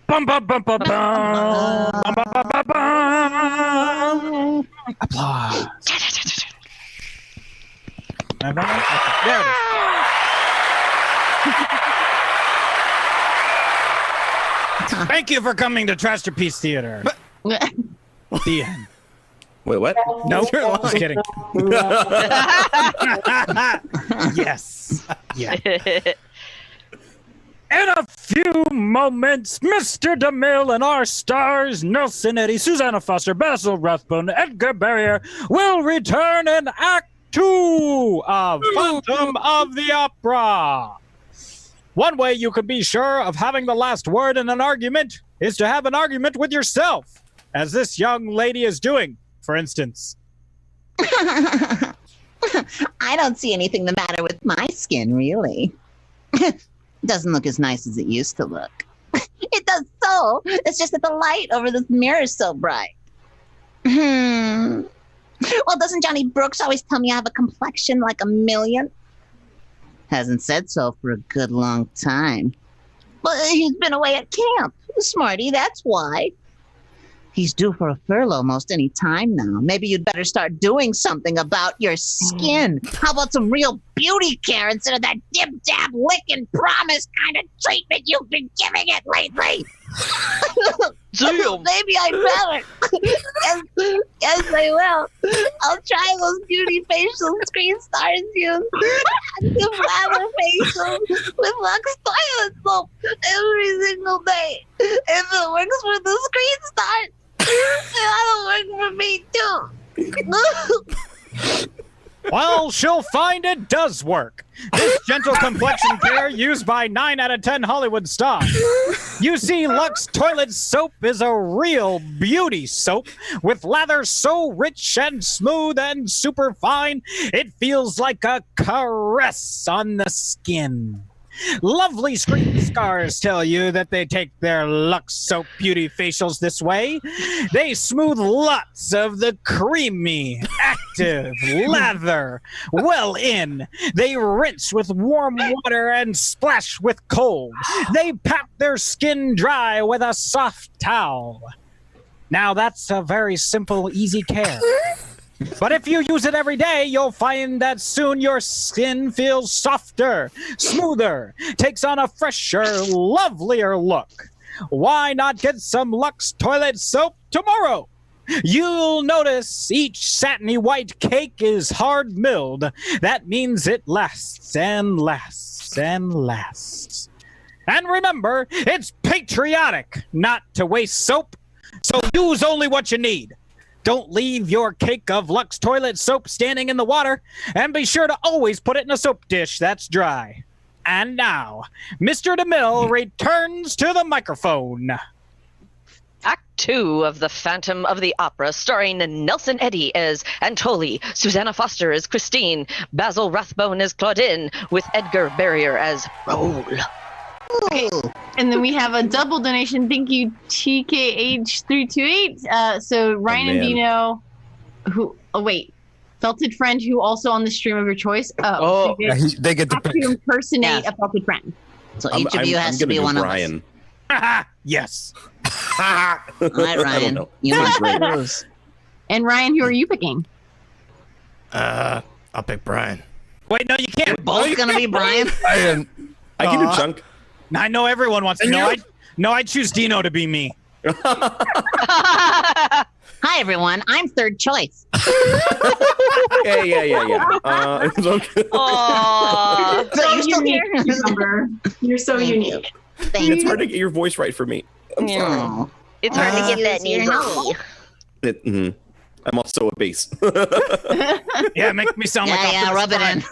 Bum, bum, bum, bum, bum. Bum, bum, bum, bum, bum. Applause. There it is. Thank you for coming to Trashterpiece Theater. The end. Wait, what? Nope. Just kidding. Yes. Yeah. And a few moments, Mr. DeMille and our stars, Nelson Eddy, Susanna Foster, Basil Rathbone, Edgar Barrier, will return in Act 2 of Phantom of the Opera. One way you can be sure of having the last word in an argument is to have an argument with yourself, as this young lady is doing, for instance. I don't see anything the matter with my skin, really. It doesn't look as nice as it used to look. It does so. It's just that the light over this mirror is so bright. Well, doesn't Johnny Brooks always tell me I have a complexion like a million? Hasn't said so for a good long time. But he's been away at camp. Smarty, that's why. He's due for a furlough most any time now. Maybe you'd better start doing something about your skin. How about some real beauty care instead of that dib-dab, lick-and-promise kind of treatment you've been giving it lately? Maybe I better. Yes, I will. I'll try those beauty facials Screen Stars use. Do lather facials with Lux toilet soap every single day. If it works for the Screen Stars, that'll work for me too. Well, she'll find it does work. This gentle complexion care used by 9 out of 10 Hollywood stars. You see, Lux Toilet Soap is a real beauty soap with lather so rich and smooth and super fine, it feels like a caress on the skin. Lovely Screen Scars tell you that they take their Lux Soap beauty facials this way. They smooth lots of the creamy, active lather well in. They rinse with warm water and splash with cold. They pat their skin dry with a soft towel. Now that's a very simple, easy care. But if you use it every day, you'll find that soon your skin feels softer, smoother, takes on a fresher, lovelier look. Why not get some Lux Toilet Soap tomorrow? You'll notice each satiny white cake is hard milled. That means it lasts and lasts and lasts. And remember, it's patriotic not to waste soap, so use only what you need. Don't leave your cake of Lux Toilet Soap standing in the water, and be sure to always put it in a soap dish that's dry. And now, Mr. DeMille returns to the microphone. Act 2 of The Phantom of the Opera, starring Nelson Eddy as Antoli, Susanna Foster as Christine, Basil Rathbone as Claudine, with Edgar Barrier as Raoul. Okay, and then we have a double donation. Thank you, TKH328. So Ryan and Dino, who? Oh wait, felted friend who also on the stream of your choice. So they get to impersonate a felted friend. So each of you has to be one Brian. of us. Yes. All right, Ryan. You must lose. And Ryan, who are you picking? I'll pick Brian. Wait, no, you can't. We're both gonna be Brian. I can do Chunk. I know everyone wants to know. I choose Dino to be me. Hi, everyone. I'm third choice. Yeah. It's okay. Aww. So you still here? You're so unique. Thank It's you. hard to get your voice right for me. I'm sorry. Oh. It's hard to get that You're nasal. not. I'm also a bass. Yeah, make me sound like Yeah, Optimus rub Prime.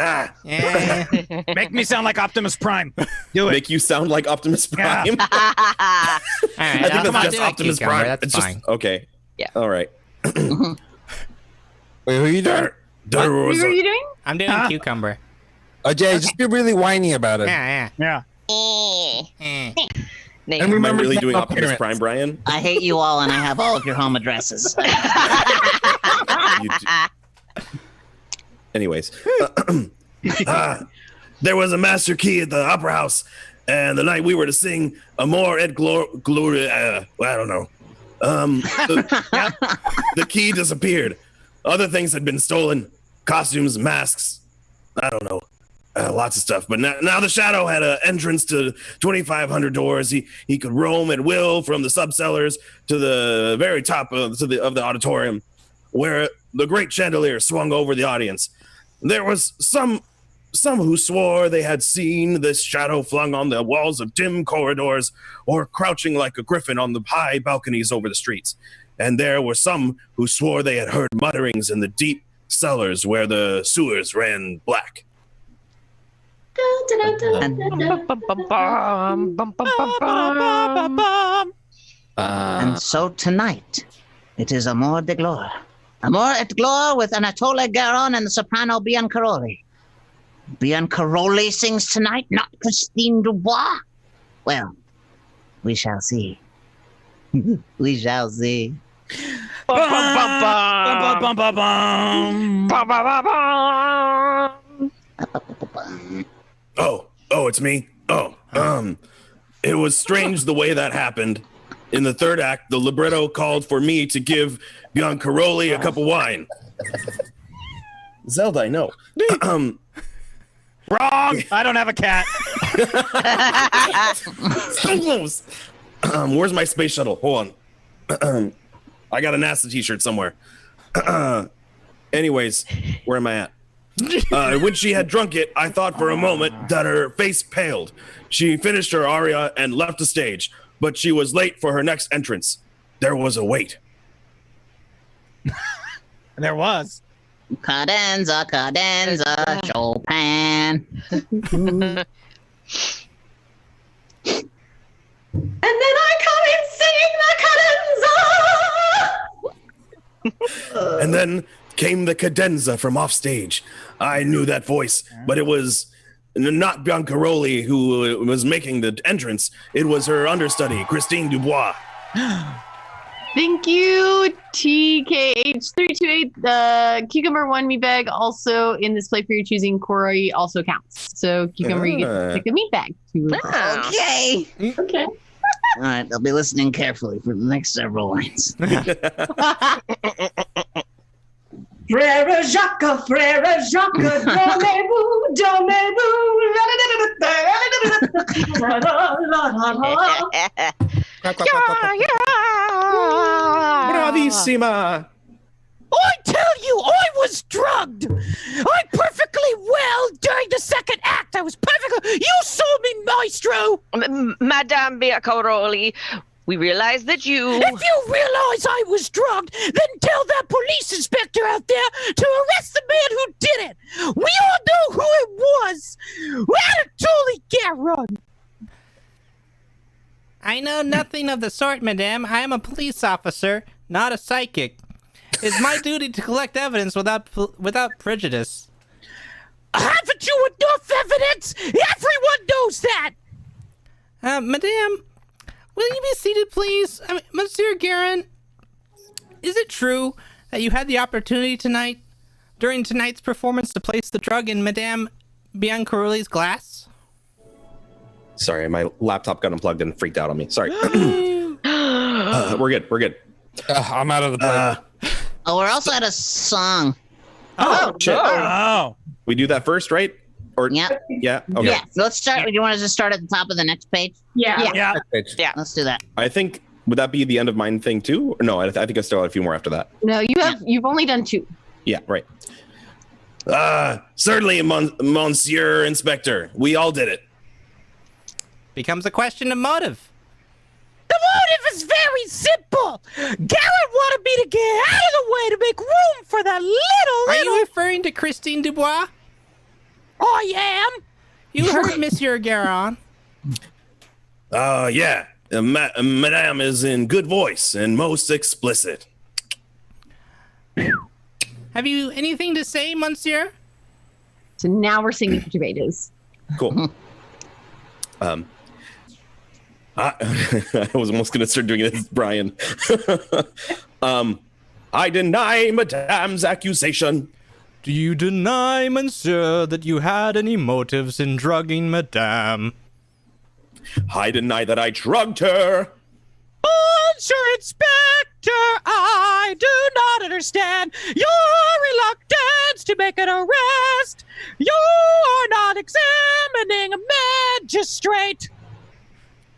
it in. Make me sound like Optimus Prime. Do it. Make you sound like Optimus Prime. All right, I think I'll that's just do it, Optimus Cucumber, Prime. That's It's fine. just okay. Yeah. All right. Wait, who are you doing? Who are you doing? I'm doing Cucumber. Oh, Jay, just be really whiny about it. Yeah. Yeah. Name. And Am I remember really to doing have Optimus appearance. Prime, Brian? I hate you all, and I have all of your home addresses. You Anyways, There was a master key at the opera house, and the night we were to sing Amor et Gloria, I don't know. The key disappeared. Other things had been stolen. Costumes, masks, I don't know. Lots of stuff. But now the Shadow had an entrance to 2,500 doors. He could roam at will from the subcellars to the very top of the auditorium, where the great chandelier swung over the audience. There was some some who swore they had seen this shadow flung on the walls of dim corridors or crouching like a griffin on the high balconies over the streets. And there were some who swore they had heard mutterings in the deep cellars where the sewers ran black. And so tonight, it is Amor de Gloire. Amor et Gloire with Anatole Garon and the soprano Biancaroli. Biancaroli sings tonight, not Christine Dubois. Well, we shall see. We shall see. Oh, it's me. It was strange the way that happened. In the third act, the libretto called for me to give Biancaroli a cup of wine. Zelda, I know. Wrong. I don't have a cat. So close. Where's my space shuttle? Hold on. I got a NASA t-shirt somewhere. Anyways, where am I at? When she had drunk it, I thought for a moment that her face paled. She finished her aria and left the stage, but she was late for her next entrance. There was a wait. There was. Cadenza, cadenza, Chopin. And then I come and sing the cadenza. And then came the cadenza from offstage. I knew that voice, but it was not Biancaroli who was making the entrance. It was her understudy, Christine Dubois. Thank you, TKH328. Cucumber won me bag. Also, in this play for your choosing, Corey also counts. So, Cucumber, you get to pick a meat bag. Okay. Okay. All right, I'll be listening carefully for the next several lines. Frère Jacques, dormez-vous, Bravissima! I tell you, I was drugged. I'm perfectly well during the second act. I was perfectly. You saw me, maestro. Madame Biancaroli, we realize that you. If you realize I was drugged, then tell that police inspector out there to arrest the man who did it. We all know who it was. Anatole Garon. I know nothing of the sort, madame. I am a police officer, not a psychic. It's my duty to collect evidence without prejudice. Haven't you enough evidence? Everyone knows that. Madame, will you be seated, please? Monsieur Garin, is it true that you had the opportunity during tonight's performance, to place the drug in Madame Biancaroli's glass? Sorry, my laptop got unplugged and freaked out on me. Sorry. We're good. I'm out of the play. Oh, we're also at a song. Shit. Oh. We do that first, right? Or Yep. Yeah. Okay. Yeah. Let's start. Do you want to just start at the top of the next page? Yeah. Yeah. Yeah. Let's do that. I think, would that be the end of mine thing too? Or no, I think I still have a few more after that. No, you've only done 2. Yeah, right. Certainly, Monsieur Inspector. We all did it. Becomes a question of motive. The motive is very simple. Garrett wanted me to get out of the way to make room for that little. Are you referring to Christine Dubois? I am. You heard Monsieur Garon. Yeah. Madame is in good voice and most explicit. Have you anything to say, Monsieur? So now we're singing for 2 pages. Cool. I was almost going to start doing this, Brian. I deny Madame's accusation. Do you deny, Monsieur, that you had any motives in drugging Madame? I deny that I drugged her. Monsieur Inspector, I do not understand your reluctance to make an arrest. You are not examining a magistrate.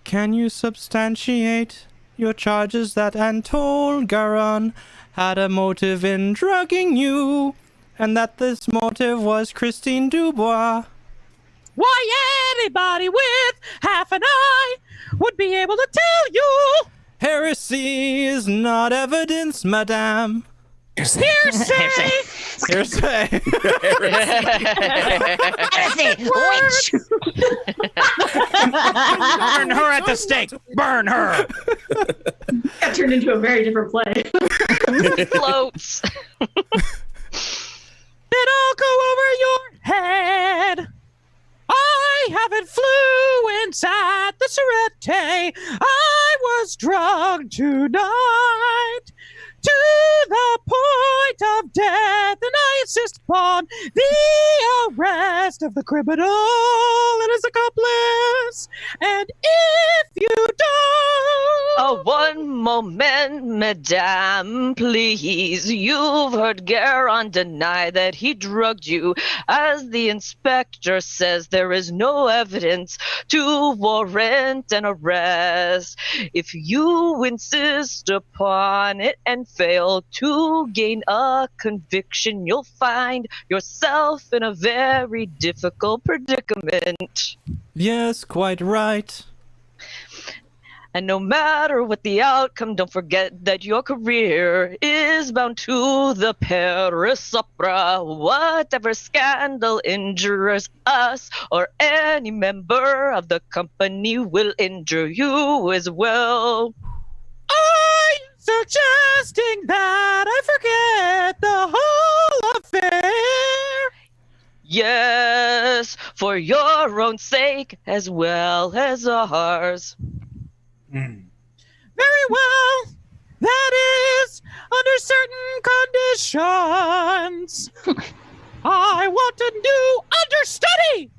Can you substantiate your charges that Anatole Garon had a motive in drugging you and that this motive was Christine Dubois. Why, anybody with half an eye would be able to tell you. Heresy is not evidence, madame. Hearsay! Hearsay. Heresy! Witch! Burn her at the stake! Burn her! Got turned into a very different play. Floats. It all go over your head. I haven't fluence at the Surete. I was drugged tonight to the point of death, and I insist upon the arrest of the criminal and his accomplice. And if you don't... Oh, one moment, madame, please. You've heard Garon deny that he drugged you, as the inspector says there is no evidence to warrant an arrest. If you insist upon it and fail to gain a conviction, you'll find yourself in a very difficult predicament. Yes, quite right. And no matter what the outcome, don't forget that your career is bound to the Paris Opera. Whatever scandal injures us or any member of the company will injure you as well. I'm suggesting that I forget the whole affair. Yes, for your own sake as well as ours. Very well. That is under certain conditions. I want a new understudy.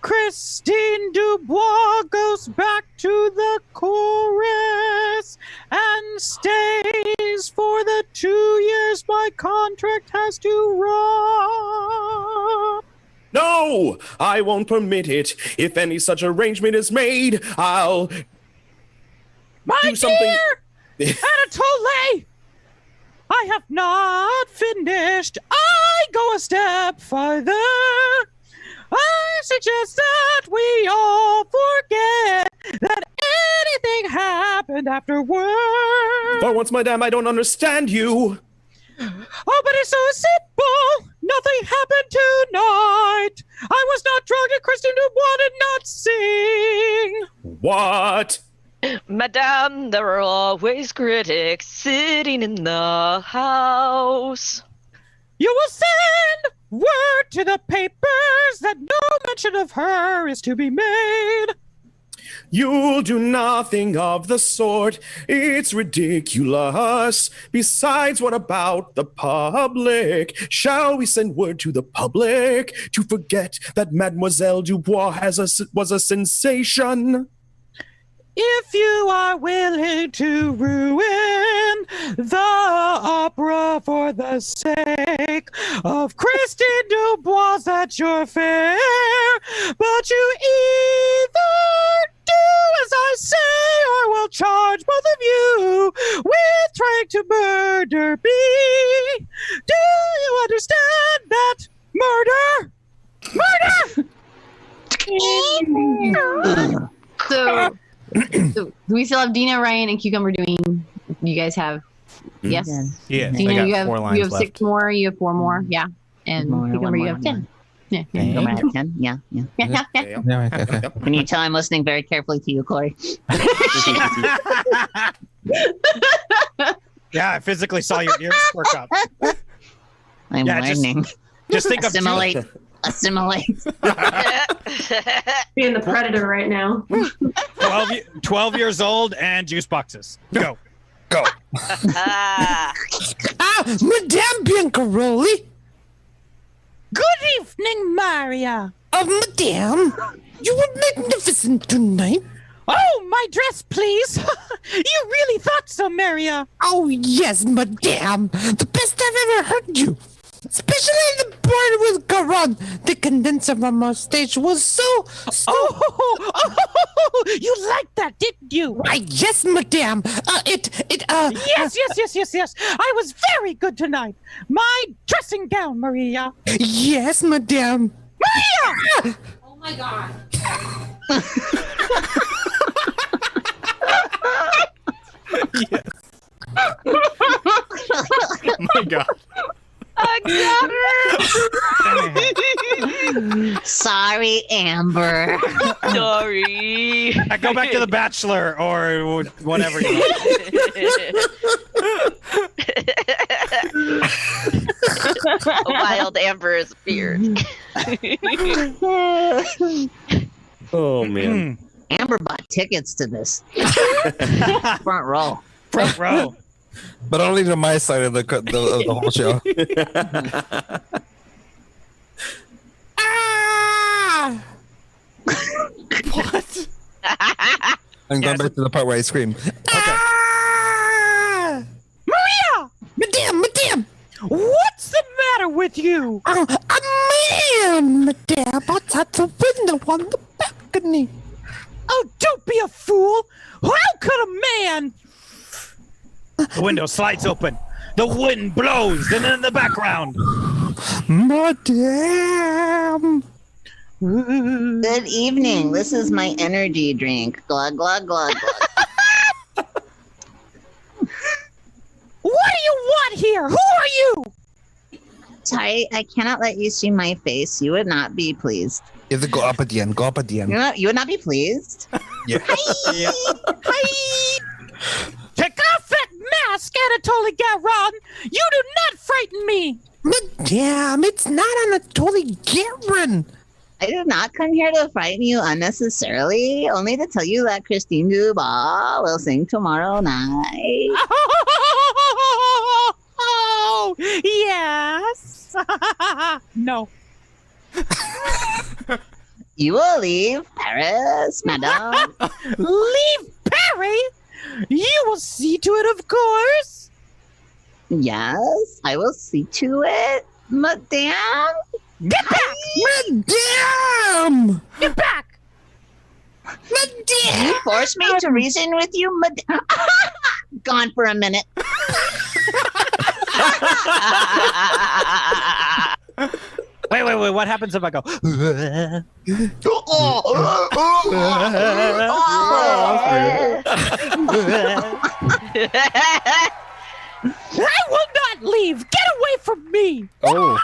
Christine Dubois goes back to the chorus and stays for the 2 years my contract has to run. No, I won't permit it. If any such arrangement is made, I'll My do something. dear Anatole, I have not finished. I go a step further. I suggest that we all forget that anything happened afterward. For once, madame, I don't understand you. Oh, but it's so simple. Nothing happened tonight. I was not drunk and Christine Dubois did not sing. What? Madame, there are always critics sitting in the house. You will send word to the papers that no mention of her is to be made. You'll do nothing of the sort. It's ridiculous. Besides, what about the public? Shall we send word to the public to forget that Mademoiselle Dubois was a sensation? If you are willing to ruin the opera for the sake of Christine Dubois, that's your fare. But you either do as I say or we'll charge both of you with trying to murder me. Do you understand that? Murder! So, do we still have Dina, Ryan, and Cucumber doing? You guys have, yes. Yeah, Dina, I got you have 4 lines you have left. 6 more. You have 4 more. Yeah, and One more, Cucumber, you one have more, 10. Yeah, I have 10? Yeah. Can you tell I'm listening very carefully to you, Corey? Yeah, I physically saw your ears perk up. I'm Yeah, learning. Just think of Assimilate. Being the predator right now. 12 years old and juice boxes. Go. Madame Biancaroli. Good evening, Maria. Madame, you were magnificent tonight. Oh, my dress, please. You really thought so, Maria. Oh, yes, Madame. The best I've ever heard you. Especially the part with Garon. The condenser on my stage was so... Oh, you liked that, didn't you? Yes, madame. Yes. I was very good tonight. My dressing gown, Maria. Yes, madame. Maria! Oh my god. Yes. My God. I got her. Sorry, Amber. Sorry. I go back to The Bachelor or whatever. A wild Amber is beard. Oh man. Amber bought tickets to this. Front row. Front row. But only to my side of the whole show. What? I'm going back to the part where I scream. Okay. Maria! Madame! What's the matter with you? A man, madame, outside the window on the balcony. Oh, don't be a fool! How could a man... The window slides open. The wind blows, and in the background. Madame! Good evening. This is my energy drink. Glug, glug, glug, glug. What do you want here? Who are you? Sorry, I cannot let you see my face. You would not be pleased. You have to go up at the end. Go up at the end. You would not be pleased. Yeah. Hi! Take off that mask, Anatoly Garon! You do not frighten me! Madame, it's not Anatoly Garon! I did not come here to frighten you unnecessarily, only to tell you that Christine Dubois will sing tomorrow night. Oh, yes! No. You will leave Paris, madame. Leave Paris? You will see to it, of course. Yes, I will see to it, madame. Get back! Madame! Get back! Madame! You force me to reason with you, madame. Gone for a minute. Wait. What happens if I go? I will not leave! Get away from me! Oh.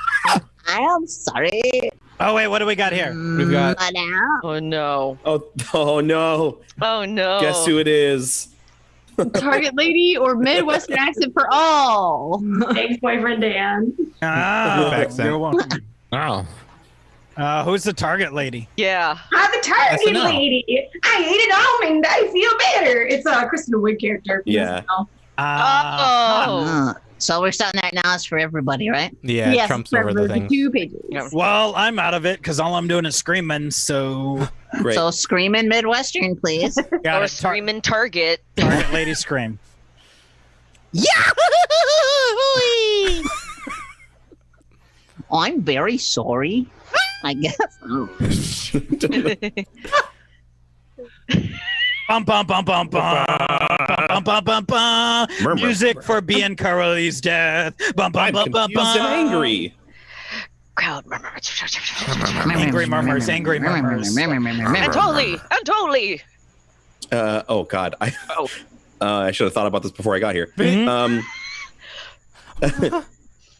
I am sorry. Oh wait, what do we got here? We've got... Madame. Oh no. Oh no. Oh no. Guess who it is? Target lady or Midwestern accent for all. Ex-boyfriend Dan. Ah, Accent. you're welcome. Wow. Who's the target lady? Yeah. I'm the target SNL. lady. I ate an almond. I feel better. It's a Kristen Wiig character. from Yeah. SNL. Oh. So we're starting that now. It's for everybody, right? Yeah, Yes, Trump's over the thing. 2 pages. Yeah. Well, I'm out of it because all I'm doing is screaming. So Great. So screaming Midwestern, please. got Or it. screaming target. Target lady scream. Yahoo! I'm very sorry. I guess. Oh. Bum bum bum bum bum bum bum bum bum. Murmur. Music for being Carly's death. Bum bum I'm bum bum confused bum. and angry. Crowd murmurs. Angry murmurs. Angry murmurs. Antoli. Oh God. I should have thought about this before I got here. Mhm.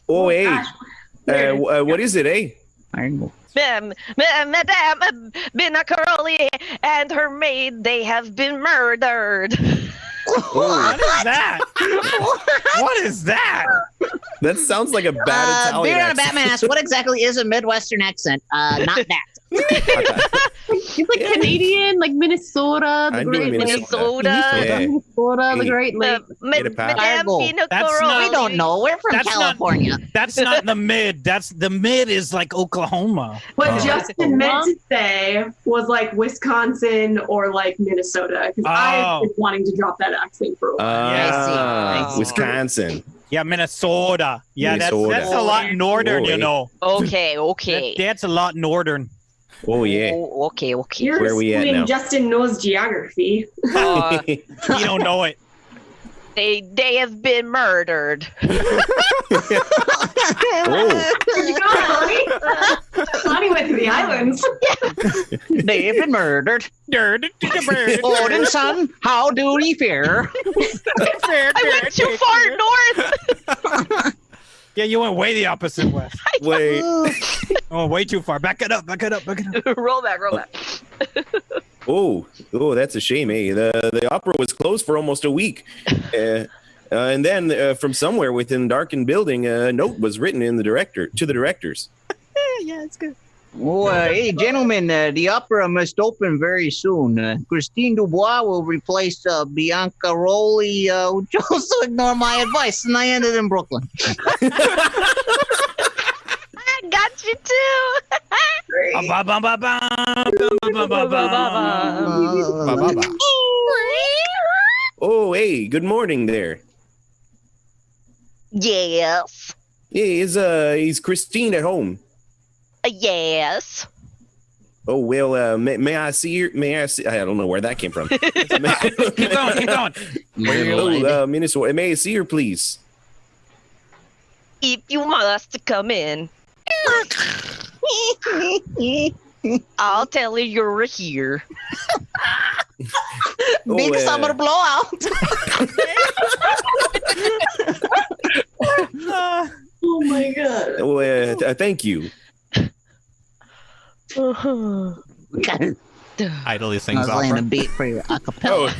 Oh hey. gosh. Weird. What is it, eh? Madame Bina Caroli and her maid, they have been murdered. What is that? What is that? That sounds like a bad Italian Beard on a accent. Batman asks, what exactly is a Midwestern accent? Not that. It's like Canadian, like Minnesota, the I'm Great doing Lakes. Minnesota. Yeah. Minnesota, the Hey. Great Lakes. Get it, pal. Madame Fargo. Bina That's Caroli. not- We don't know. We're from That's not- California. That's not the mid. That's the mid is like Oklahoma. What Oh. Justin meant to say was like Wisconsin or like Minnesota, because Oh. I've been wanting to drop that accent for a while. I see. Wisconsin. Yeah, Minnesota. Yeah, Minnesota. that's a lot northern, Oh, you know. Okay. That's a lot northern. Oh yeah. Oh, okay. You're Where are we at assuming now? Justin knows geography. You don't know it. They have been murdered. Oh. Where'd you go, Connie? Connie went to the islands. They have been murdered. Odin, son, how do we fare? I went too far north. Yeah, you went way the opposite way. Wait. Oh, way too far. Back it up. Roll back. Oh, that's a shame, eh? The opera was closed for almost a week. And then from somewhere within the darkened building, a note was written to the directors. Yeah, it's good. Oh, hey, gentlemen, the opera must open very soon. Christine Dubois will replace Bianca Rowley, who chose to ignore my advice, and I ended in Brooklyn. I got you too. Oh, hey, good morning there. Yes. Hey, is Christine at home? Yes. Oh, well, may I see her? May I see? I don't know where that came from. Keep going. Oh, Minnesota. May I see her, please? If you must come in, I'll tell her you're here. Big summer blowout. Oh my god. Oh, thank you. Idly I sings was laying a opera. beat for your acapella.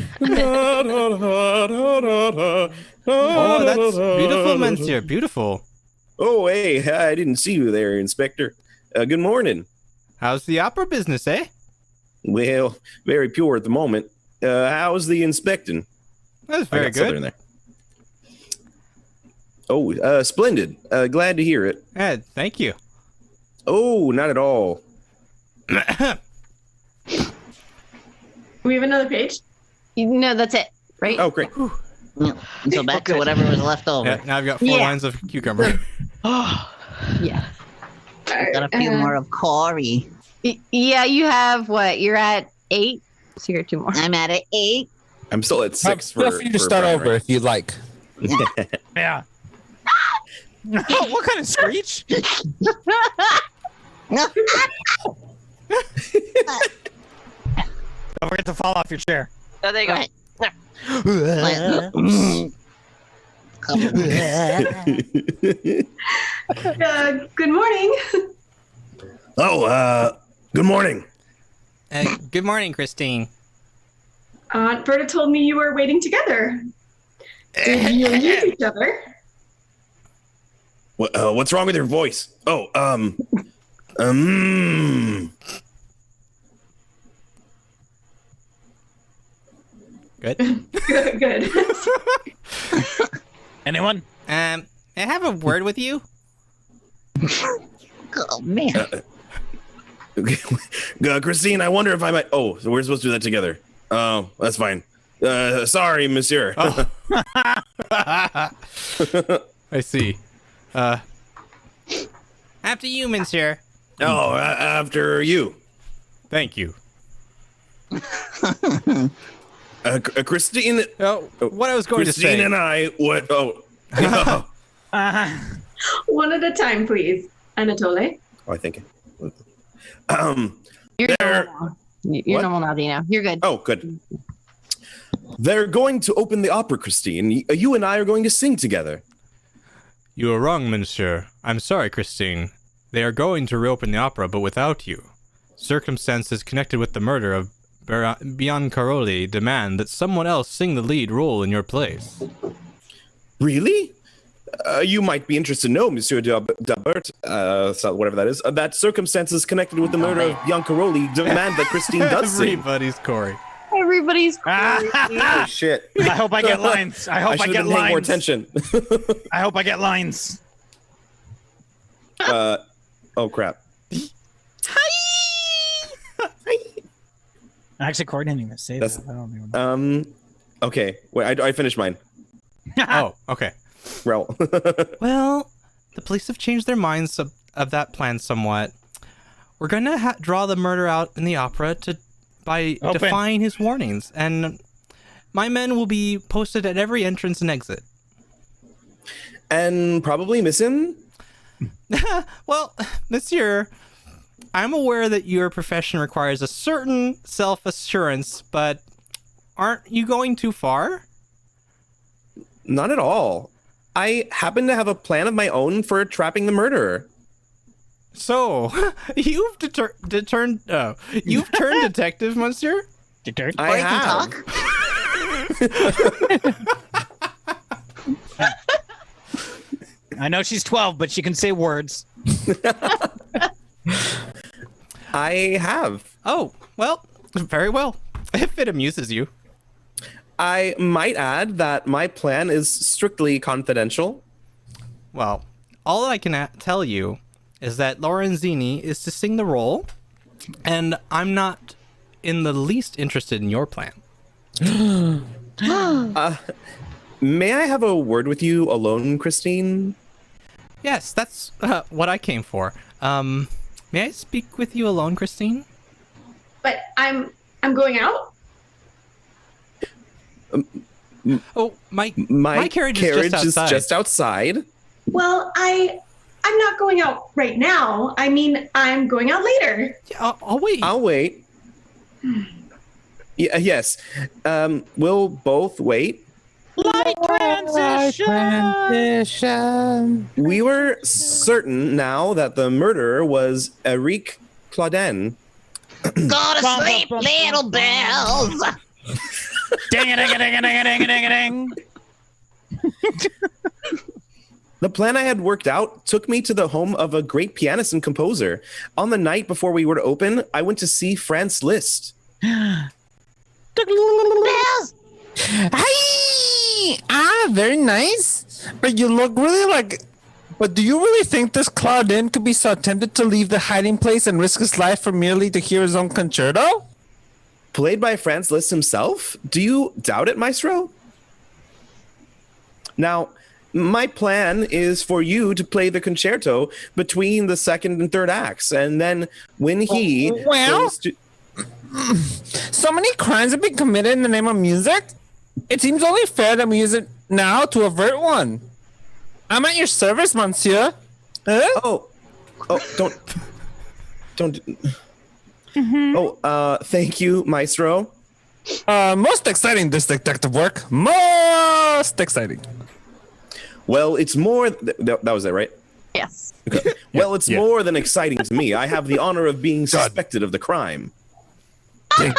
Oh, that's beautiful, Monsieur. Beautiful. Oh, hey, I didn't see you there, Inspector. Good morning. How's the opera business, eh? Well, very pure at the moment. How's the inspecting? That's I very got something in good. there. Oh, splendid. Glad to hear it. Thank you. Oh, not at all. We have another page. No, that's it, right? Oh, great. So back to whatever was left over. Yeah, now I've got 4 lines of cucumber. Yeah. Got a few more of Corey. Yeah, you have what? You're at 8, so you're at 2 more. I'm at an 8. I'm still at 6 Feel for free to for start Brian, over right? if you'd like. Yeah. What kind of screech? Don't forget to fall off your chair. Oh, there you go. Right. Good morning. Oh, good morning. Good morning, Christine. Aunt Berta told me you were waiting together. Did you use each other? What's wrong with your voice? Oh, Good. Good. Anyone? I have a word with you. Oh, man. Christine, I wonder if I might. Oh, so we're supposed to do that together. Oh, that's fine. Sorry, monsieur. Oh. I see. After you, Monsieur. Oh, after you. Thank you. Christine. Oh, what I was going Christine to say. and I. What? Oh. One at a time, please. Anatole. I think. You're There- normal. You're What? normal now, Dino. You're good. Oh, good. They're going to open the opera, Christine. You and I are going to sing together. You are wrong, Monsieur. I'm sorry, Christine. They are going to reopen the opera, but without you. Circumstances connected with the murder of Biancaroli demand that someone else sing the lead role in your place. Really? You might be interested to know, Monsieur Dabert, whatever that is, that circumstances connected with the murder of Biancaroli demand that Christine does sing. Everybody's Corey. Everybody's Oh, shit. I hope I get lines. I hope I, should get have been paying more lines. attention. I hope I get lines. Oh, crap. Actually, Corey didn't even say That's- that. I don't even know. Okay. Wait, I finished mine. Oh, okay. Well, Well, the police have changed their minds of that plan somewhat. We're gonna draw the murder out in the opera by Open. defying his warnings, and my men will be posted at every entrance and exit. and probably miss him. Well, monsieur, I'm aware that your profession requires a certain self-assurance, but aren't you going too far? Not at all. I happen to have a plan of my own for trapping the murderer. So, you've turned detective, monsieur? I Or you can have. talk. I know she's 12, but she can say words. I have. Oh, well, very well. If it amuses you. I might add that my plan is strictly confidential. Well, all I can tell you is that Lorenzini is to sing the role, and I'm not in the least interested in your plan. May I have a word with you alone, Christine? Yes, that's what I came for. May I speak with you alone, Christine? But I'm going out. Oh, my My carriage is is just outside. Well, I'm not going out right now. I mean, I'm going out later. Yeah, I'll wait. I'll wait. Yes. We'll both wait. Light transition. We were certain now that the murderer was Eric Claudin. Go to sleep, little bells. Ding a ding a ding a ding a ding a ding a ding. The plan I had worked out took me to the home of a great pianist and composer. On the night before we were to open, I went to see Franz Liszt. Bells. Hi! Very nice. But you look really like... But do you really think this Claudin could be so tempted to leave the hiding place and risk his life for merely to hear his own concerto? Played by Franz Liszt himself? Do you doubt it, Maestro? Now, my plan is for you to play the concerto between the second and third acts, and then when he goes to... So many crimes have been committed in the name of music? It seems only fair that we use it now to avert one. I'm at your service, monsieur. Huh? Oh, don't. Oh, thank you, Maestro. Most exciting, this detective work. Most exciting. Well, it's more. That was it, right? Yes. Okay. Well, it's more than exciting to me. I have the honor of being suspected of the crime. Gentlemen,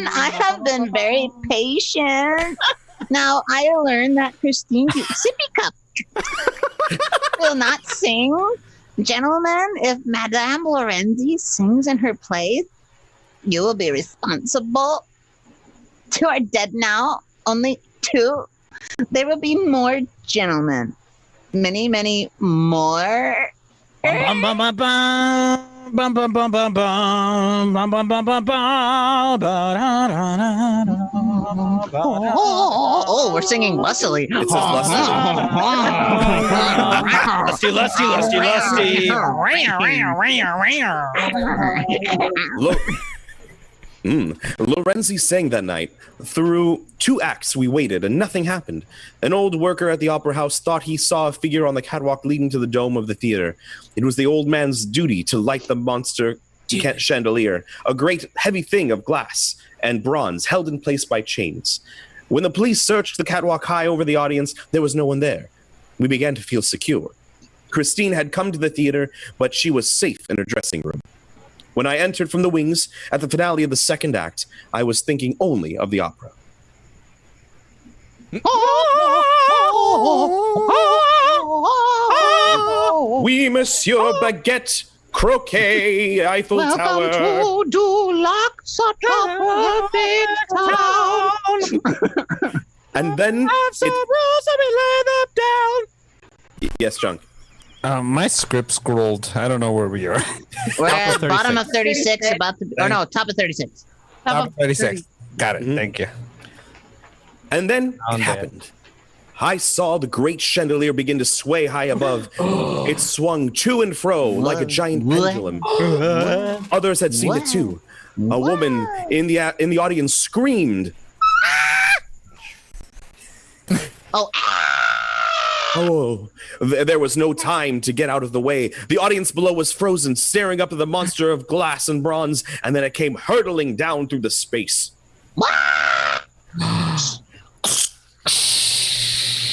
I have been very patient. Now, I learned that Christine Sippy Cup will not sing. Gentlemen, if Madame Lorenzi sings in her place, you will be responsible. 2 are dead now, only 2. There will be more, gentlemen. Many, many more. Bum, bum, bum, bum. Bum bum bum bum bum bum bum bum bum bum. Oh, we're singing lustily. It says lustily. Lusty, lusty, lusty, lusty. Lorenzi sang that night. Through 2 acts, we waited, and nothing happened. An old worker at the opera house thought he saw a figure on the catwalk leading to the dome of the theater. It was the old man's duty to light the monster chandelier, a great heavy thing of glass and bronze held in place by chains. When the police searched the catwalk high over the audience, there was no one there. We began to feel secure. Christine had come to the theater, but she was safe in her dressing room. When I entered from the wings at the finale of the second act, I was thinking only of the opera. Oui, Monsieur Baguette, Croquet, Eiffel Tower. Welcome to Dulac, such a perfect town. And then... Yes, Junk. My script scrolled. I don't know where we are. We're at the bottom of 36, top of 36. Top of 36. Got it. Thank you. And then it happened. I saw the great chandelier begin to sway high above. It swung to and fro like a giant pendulum. Others had seen it too. A woman in the audience screamed. Oh, there was no time to get out of the way. The audience below was frozen, staring up at the monster of glass and bronze, and then it came hurtling down through the space.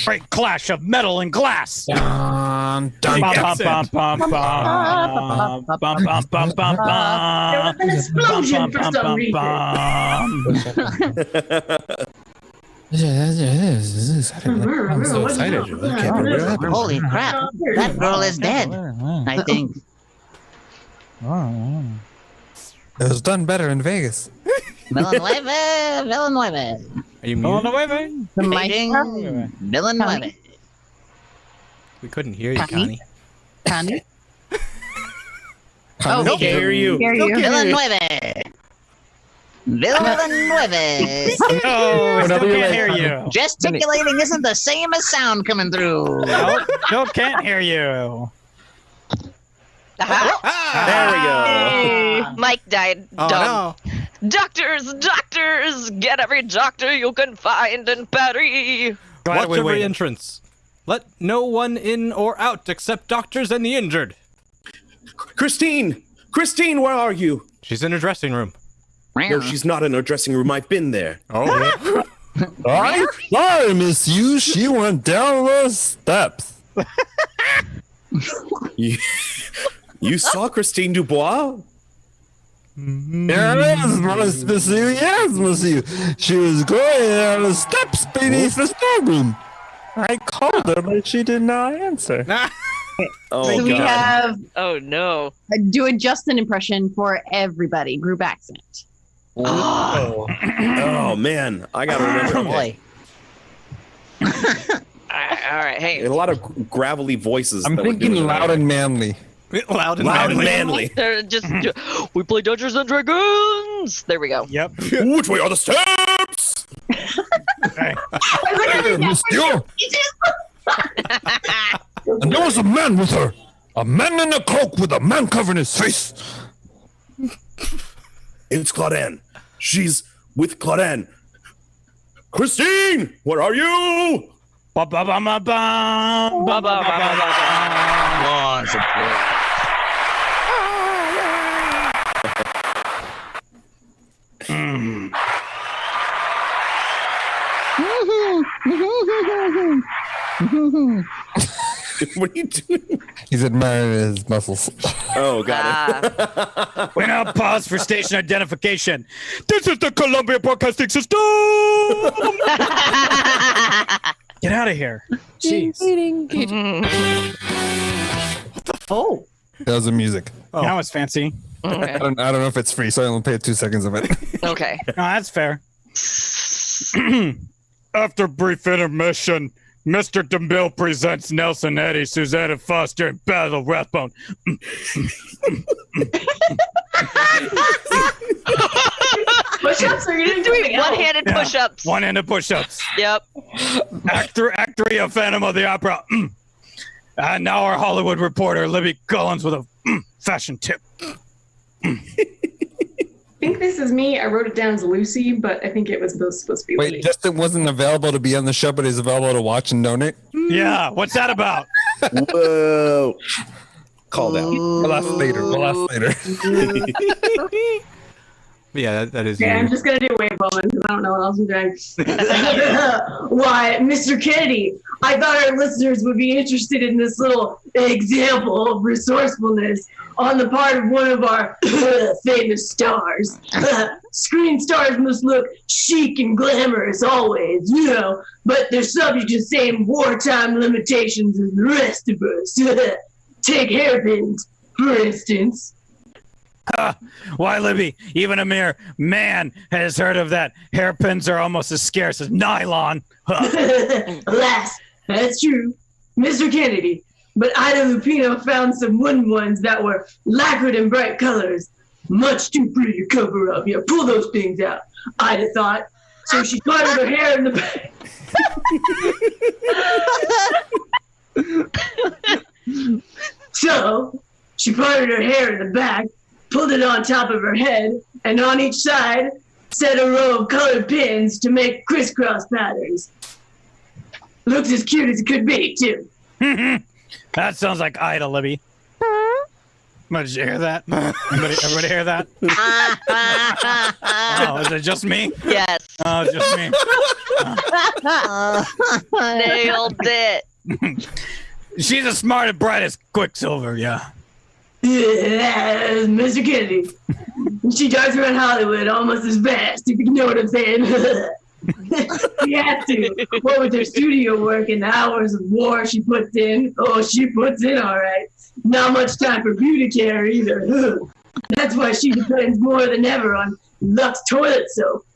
Great clash of metal and glass. Dun, dun, Bum, dun. bum, bum, bum, bum. Bum, bum, bum, bum, bum. There was an explosion for Bum, some bum, reason. I'm so excited. I can't believe it happened. Holy crap. That girl is dead, I think. It was done better in Vegas. Villanueva. Are you muted? The Meeting maestro. Villanueva. We couldn't hear you, Connie. Connie? Oh, Nope. Hear you. Hear you. Villanueva. Villanueva. Oh, I still can't hear you. Gesticulating isn't the same as sound coming through. Nope, can't hear you. There we go. Mike died. Oh, Dumb. no. Doctors, get every doctor you can find in Paris. Glad Watch we every waited. entrance. Let no one in or out except doctors and the injured. Christine, where are you? She's in her dressing room. No, she's not in her dressing room. I've been there. Oh. I'm sorry, Miss You. She went down those steps. You saw Christine Dubois? Yes, Miss You. Yes, Miss You. She was going down the steps beneath the storeroom. I called her, but she did not answer. Oh, So we God. have Oh no. do a Justin impression for everybody. Group accent. Oh, man. I got to remember. Boy. All right, hey. A lot of gravelly voices. I'm that we're thinking doing loud and manly. Loud and Loud and manly. manly. They're just we play Dungeons and Dragons. There we go. Yep. Which way are the steps? Okay. Miss You. And there was a man with her. A man in a cloak with a man covering his face. It's Claudine. She's with Claudine. Christine, where are you? Ba ba ba ba ba ba ba ba ba. What are you doing? He's admiring his muscles. Oh, got it. We now pause for station identification. This is the Columbia Broadcasting System. Get out of here. Jeez. Oh. That was the music. Now it's fancy. Okay. I don't know if it's free, so I only paid 2 seconds of it. Okay. No, that's fair. After brief intermission, Mr. DeMille presents Nelson Eddy, Suzetta Foster, and Basil Rathbone. Push-ups? Or are you doing something else? One-handed push-ups. One-handed push-ups. Yep. Act 3 of Phantom of the Opera. And now our Hollywood reporter, Libby Collins, with a fashion tip. I think this is me. I wrote it down as Lucy, but I think it was supposed to be Wait, Libby. Justin wasn't available to be on the show, but he's available to watch and donate? Yeah, what's that about? Whoa. Called out. We'll ask later. Yeah, that is Yeah, I'm you. just gonna do wave moment because I don't know what else I'm doing. Why, Mr. Kennedy, I thought our listeners would be interested in this little example of resourcefulness on the part of one of our famous stars. Screen stars must look chic and glamorous always, you know, but they're subject to the same wartime limitations as the rest of us. Take hairpins, for instance. Why, Libby, even a mere man has heard of that. Hairpins are almost as scarce as nylon. Alas, that's true, Mr. Kennedy. But Ida Lupino found some wooden ones that were lacquered in bright colors. Much too pretty to cover up. Yeah, pull those things out, Ida thought. So she coiled her hair in the back. So, she parted her hair in the back, pulled it on top of her head, and on each side set a row of colored pins to make crisscross patterns. Looks as cute as it could be, too. That sounds like Ida, Libby. Did you hear that? Everybody hear that? Oh, is it just me? Yes. Oh, just me. Nailed it. She's as smart and bright as Quicksilver, yeah. Yeah, Mr. Kennedy. She drives around Hollywood almost as fast, if you know what I'm saying. She had to. What with her studio work and the hours of war she puts in. Oh, she puts in all right. Not much time for beauty care either. That's why she depends more than ever on Lux toilet soap.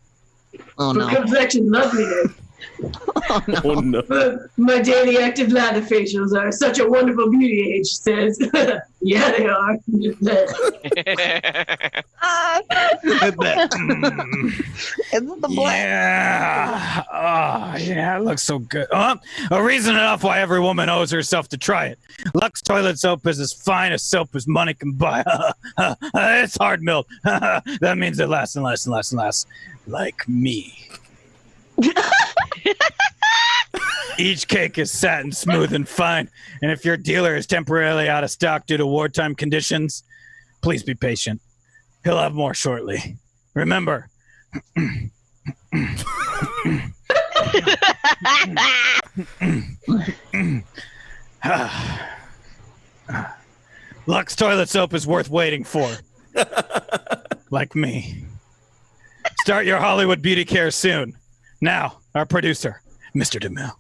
Oh, for no. complexion loveliness. Oh no. My daily active lather facials are such a wonderful beauty aid, she says. Yeah, they are. Isn't the black? Yeah. Oh, yeah, it looks so good. A reason enough why every woman owes herself to try it. Lux toilet soap is as fine as soap as money can buy. It's hard milled. That means it lasts and lasts and lasts and lasts. Like me. Each cake is satin smooth and fine, and if your dealer is temporarily out of stock due to wartime conditions, please be patient. He'll have more shortly. Remember, Lux toilet soap is worth waiting for. Like me. Start your Hollywood beauty care soon. Now, our producer, Mr. DeMille.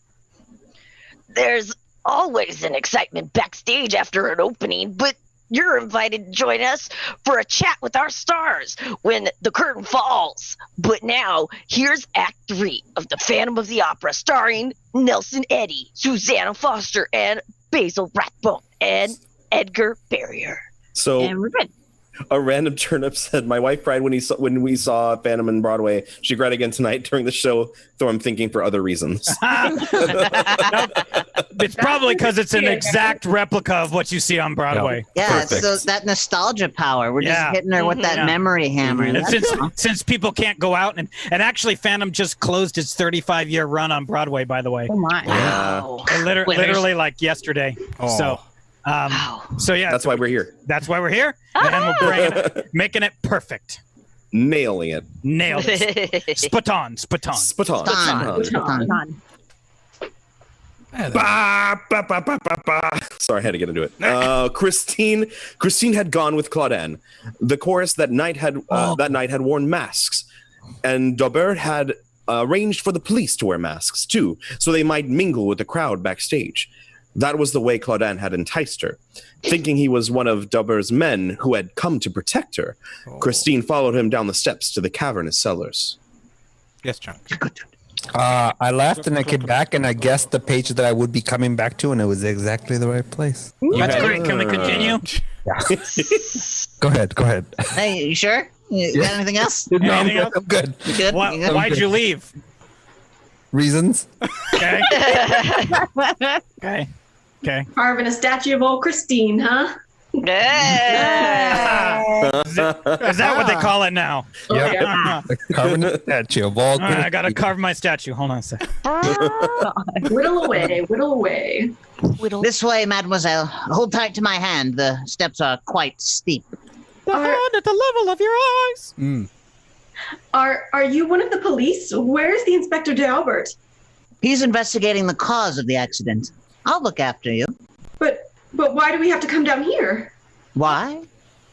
There's always an excitement backstage after an opening, but you're invited to join us for a chat with our stars when the curtain falls. But now, here's Act 3 of The Phantom of the Opera, starring Nelson Eddy, Susanna Foster, and Basil Rathbone, and Edgar Barrier. So And we're good. a random turnip said, "My wife cried when we saw Phantom in Broadway. She cried again tonight during the show, though I'm thinking for other reasons." It's probably because it's an exact replica of what you see on Broadway. Yeah, it's that nostalgia power. We're just hitting her with that memory hammer. And That's since people can't go out and actually Phantom just closed its 35-year run on Broadway, by the way. Oh my. Wow. Literally like yesterday. Oh. So yeah, That's why we're here. that's why we're here, and we're bringing it, making it perfect. Nailing it. Nailed it. Spot on. Spot on. Spot Ba, ba, ba, ba, ba, ba. Sorry, I had to get into it. Christine had gone with Claudine. The chorus that night had worn masks, and Daubert had arranged for the police to wear masks too, so they might mingle with the crowd backstage. That was the way Claudine had enticed her. Thinking he was one of Daubert's men who had come to protect her, Christine followed him down the steps to the cavernous cellars. Yes, Chunk. I left and I came back and I guessed the page that I would be coming back to, and it was exactly the right place. That's great. Can we continue? Yeah. Go ahead. Hey, you sure? You got anything else? No, Anything else? I'm good. You good? Why, You good? why'd you leave? Reasons? Okay. Okay. Carving a statue of old Christine, huh? Yeah. Is that what they call it now? Yep. Carving a statue of all. I gotta carve my statue. Hold on a sec. Whittle away. This way, mademoiselle. Hold tight to my hand. The steps are quite steep. The hand at the level of your eyes. Are you one of the police? Where's the Inspector D'Albert? He's investigating the cause of the accident. I'll look after you. But why do we have to come down here? Why?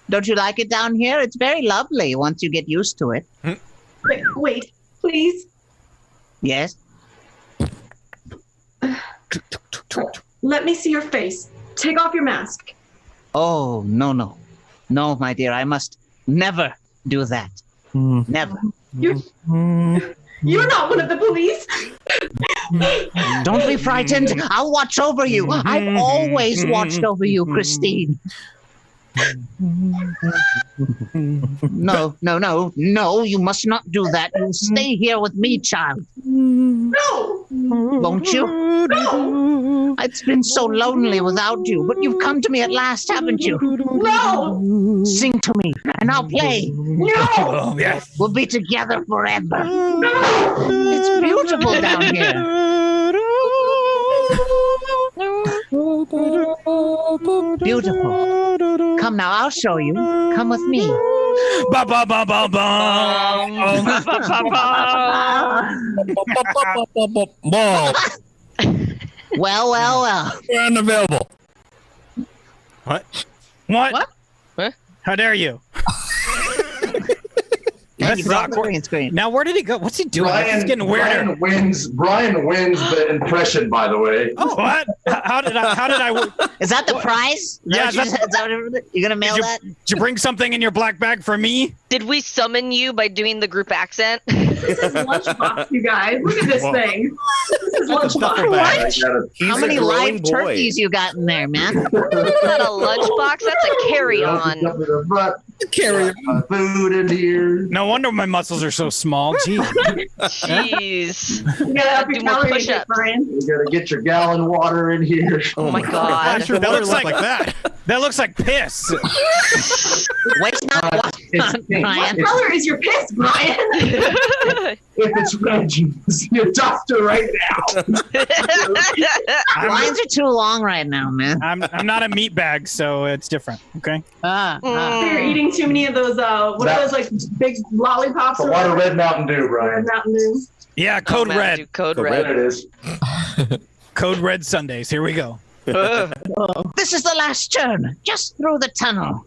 Don't you like it down here? It's very lovely once you get used to it. Wait, please. Yes? Let me see your face. Take off your mask. Oh, no. No, my dear, I must never do that. Never. You're not one of the police. Don't be frightened. I'll watch over you. I've always watched over you, Christine. No, you must not do that. You stay here with me, child. No. won't you? No! It's been so lonely without you, but you've come to me at last, haven't you? No! Sing to me, and I'll play. No! Oh, yes. We'll be together forever. It's beautiful down here. Beautiful. Come now, I'll show you. Come with me. Ba ba ba ba ba. Well, well, well. We're unavailable. What? Huh? How dare you? And This you is broke the awkward. green screen. Now, where did he go? What's he doing? This is getting weirder. Brian wins the impression, by the way. Oh, what? How did I win? Is that the prize? Yeah, Is that you're gonna mail that? Did you bring something in your black bag for me? Did we summon you by doing the group accent? This is lunchbox, you guys. Look at this thing. This is lunchbox. What? He's How a many growing live boy. turkeys you got in there, man? That's not a lunchbox. That's a carry-on. Carry food in here. No wonder my muscles are so small. Jeez. Jeez. You gotta up Do your more calorie push-ups. intake, Brian. You gotta get your gallon water in here. Oh my god. Your That belly looks look like that. That looks like piss. Waste not what, What Brian. color is your piss, Brian? If it's red, you doctor right now. Lines are too long right now, man. I'm not a meat bag, so it's different. Okay. You're eating too many of those, what are those, like, big lollipops? A or lot of whatever? Red Mountain Dew, Brian. Red Mountain Dew. Yeah, code Mountain red. Dew, Code There red. it is. Code red Sundays. Here we go. This is the last turn. Just through the tunnel.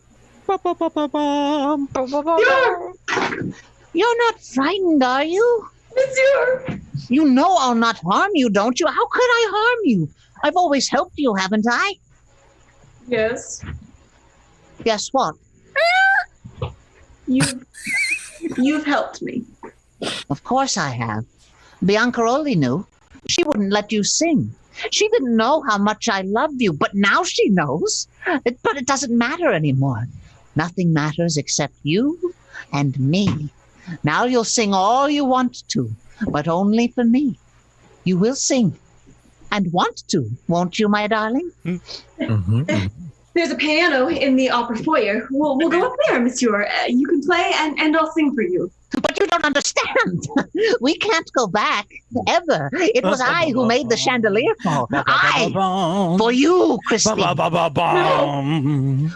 You're not frightened, are you? Monsieur. You know I'll not harm you, don't you? How could I harm you? I've always helped you, haven't I? Yes. Guess what? You've helped me. Of course I have. Bianca only knew. She wouldn't let you sing. She didn't know how much I loved you, but now she knows. But it doesn't matter anymore. Nothing matters except you and me. Now you'll sing all you want to, but only for me. You will sing and want to, won't you, my darling? There's a piano in the opera foyer. We'll go up there, Monsieur. You can play and I'll sing for you. But you don't understand. We can't go back, ever. It was I who made the chandelier fall. I, for you, Christine.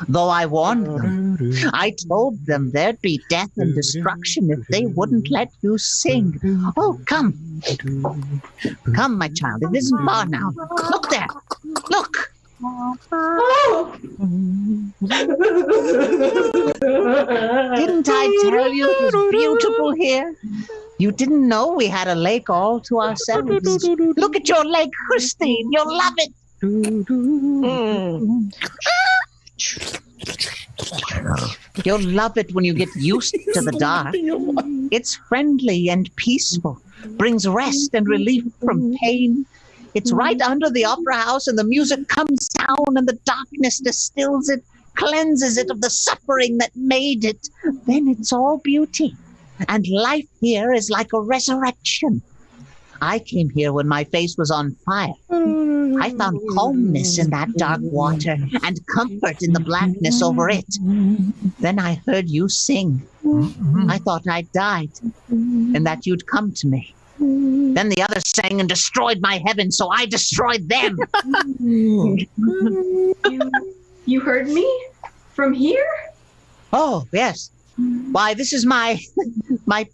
Though I warned them. I told them there'd be death and destruction if they wouldn't let you sing. Oh, come. Come, my child. It isn't far now. Look there. Look. Oh! Didn't I tell you it was beautiful here? You didn't know we had a lake all to ourselves. Look at your lake, Christine. You'll love it. You'll love it when you get used to the dark. It's friendly and peaceful, brings rest and relief from pain. It's right under the opera house, and the music comes down, and the darkness distills it, cleanses it of the suffering that made it. Then it's all beauty, and life here is like a resurrection. I came here when my face was on fire. I found calmness in that dark water and comfort in the blackness over it. Then I heard you sing. I thought I'd died and that you'd come to me. Then the others sang and destroyed my heaven, so I destroyed them. You heard me? From here? Oh, yes. Why, this is my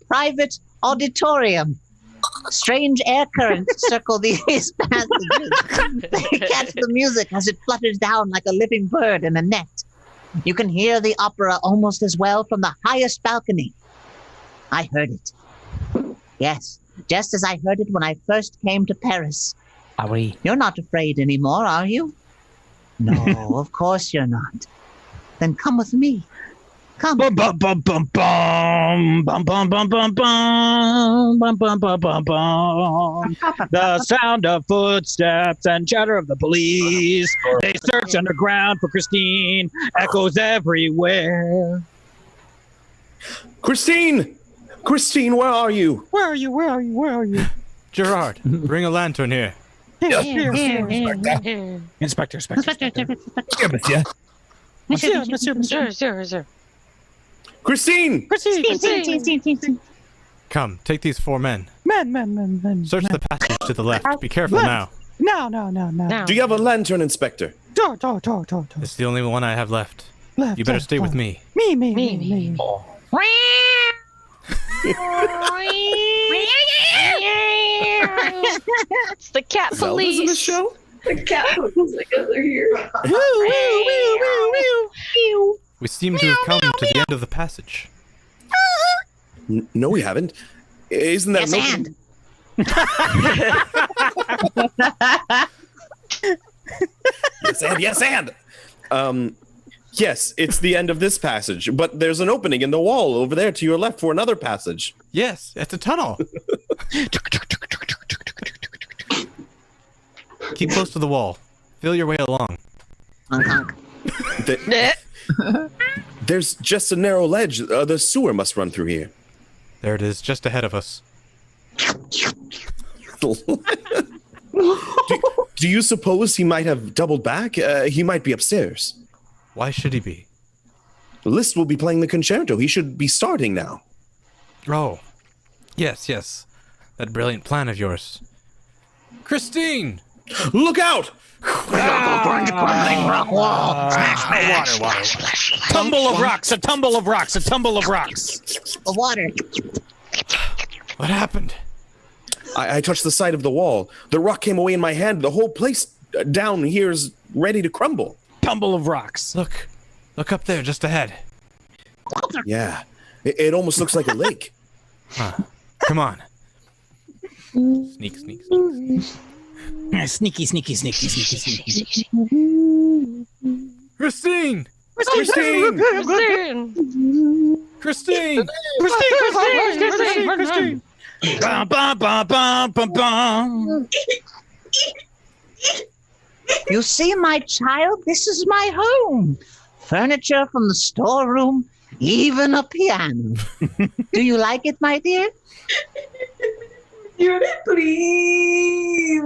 private auditorium. Strange air currents circle these passages. They catch the music as it flutters down like a living bird in a net. You can hear the opera almost as well from the highest balcony. I heard it. Yes, just as I heard it when I first came to Paris. Are we? You're not afraid anymore, are you? No, of course you're not. Then come with me. Come. Bum bum bum bum bum bum bum bum bum bum bum bum bum bum bum. The sound of footsteps and chatter of the police. They search underground for Christine. Echoes everywhere. Christine! Christine, where are you? Where are you? Where are you? Where are you? Gerard, bring a lantern here. Inspector. Monsieur. Christine! Come, take these 4 men. Men. Search the passage to the left. Be careful now. No. Do you have a lantern, Inspector? Door. It's the only one I have left. You better stay with me. Me. It's the cat police. Zelda's in the show? The cat police, I guess they're here. We seem to have come to the end of the passage. No, we haven't. Isn't that Yes, and. Yes, it's the end of this passage, but there's an opening in the wall over there to your left for another passage. Yes, it's a tunnel. Keep close to the wall. Feel your way along. There's just a narrow ledge. The sewer must run through here. There it is, just ahead of us. Do you suppose he might have doubled back? He might be upstairs. Why should he be? Liszt will be playing the concerto. He should be starting now. Oh, yes. That brilliant plan of yours. Christine! Look out! Tumble of rocks. A tumble of rocks. The water. What happened? I touched the side of the wall. The rock came away in my hand. The whole place down here is ready to crumble. Tumble of rocks. Look up there, just ahead. Yeah, it almost looks like a lake. Huh. Come on. Sneak. Sneaky. Christine! Bum, bum, bum, bum, bum, bum. You see, my child, this is my home. Furniture from the storeroom, even a piano. Do you like it, my dear? Please.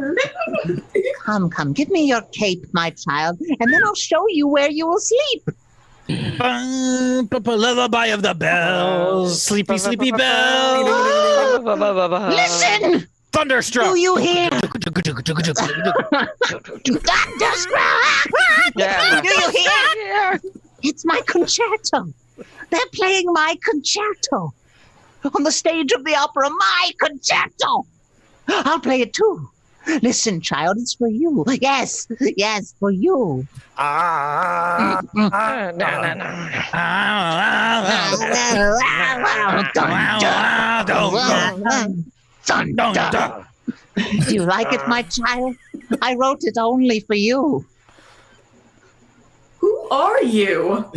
Come, give me your cape, my child, and then I'll show you where you will sleep. Lullaby of the bells, sleepy bells. Listen! Thunderstruck. Do you hear? Thunderstruck! Do you hear? It's my concerto. They're playing my concerto. On the stage of the opera, my concerto. I'll play it too. Listen, child, it's for you. Yes, for you. Thunder. Do you like it, my child? I wrote it only for you. Who are you?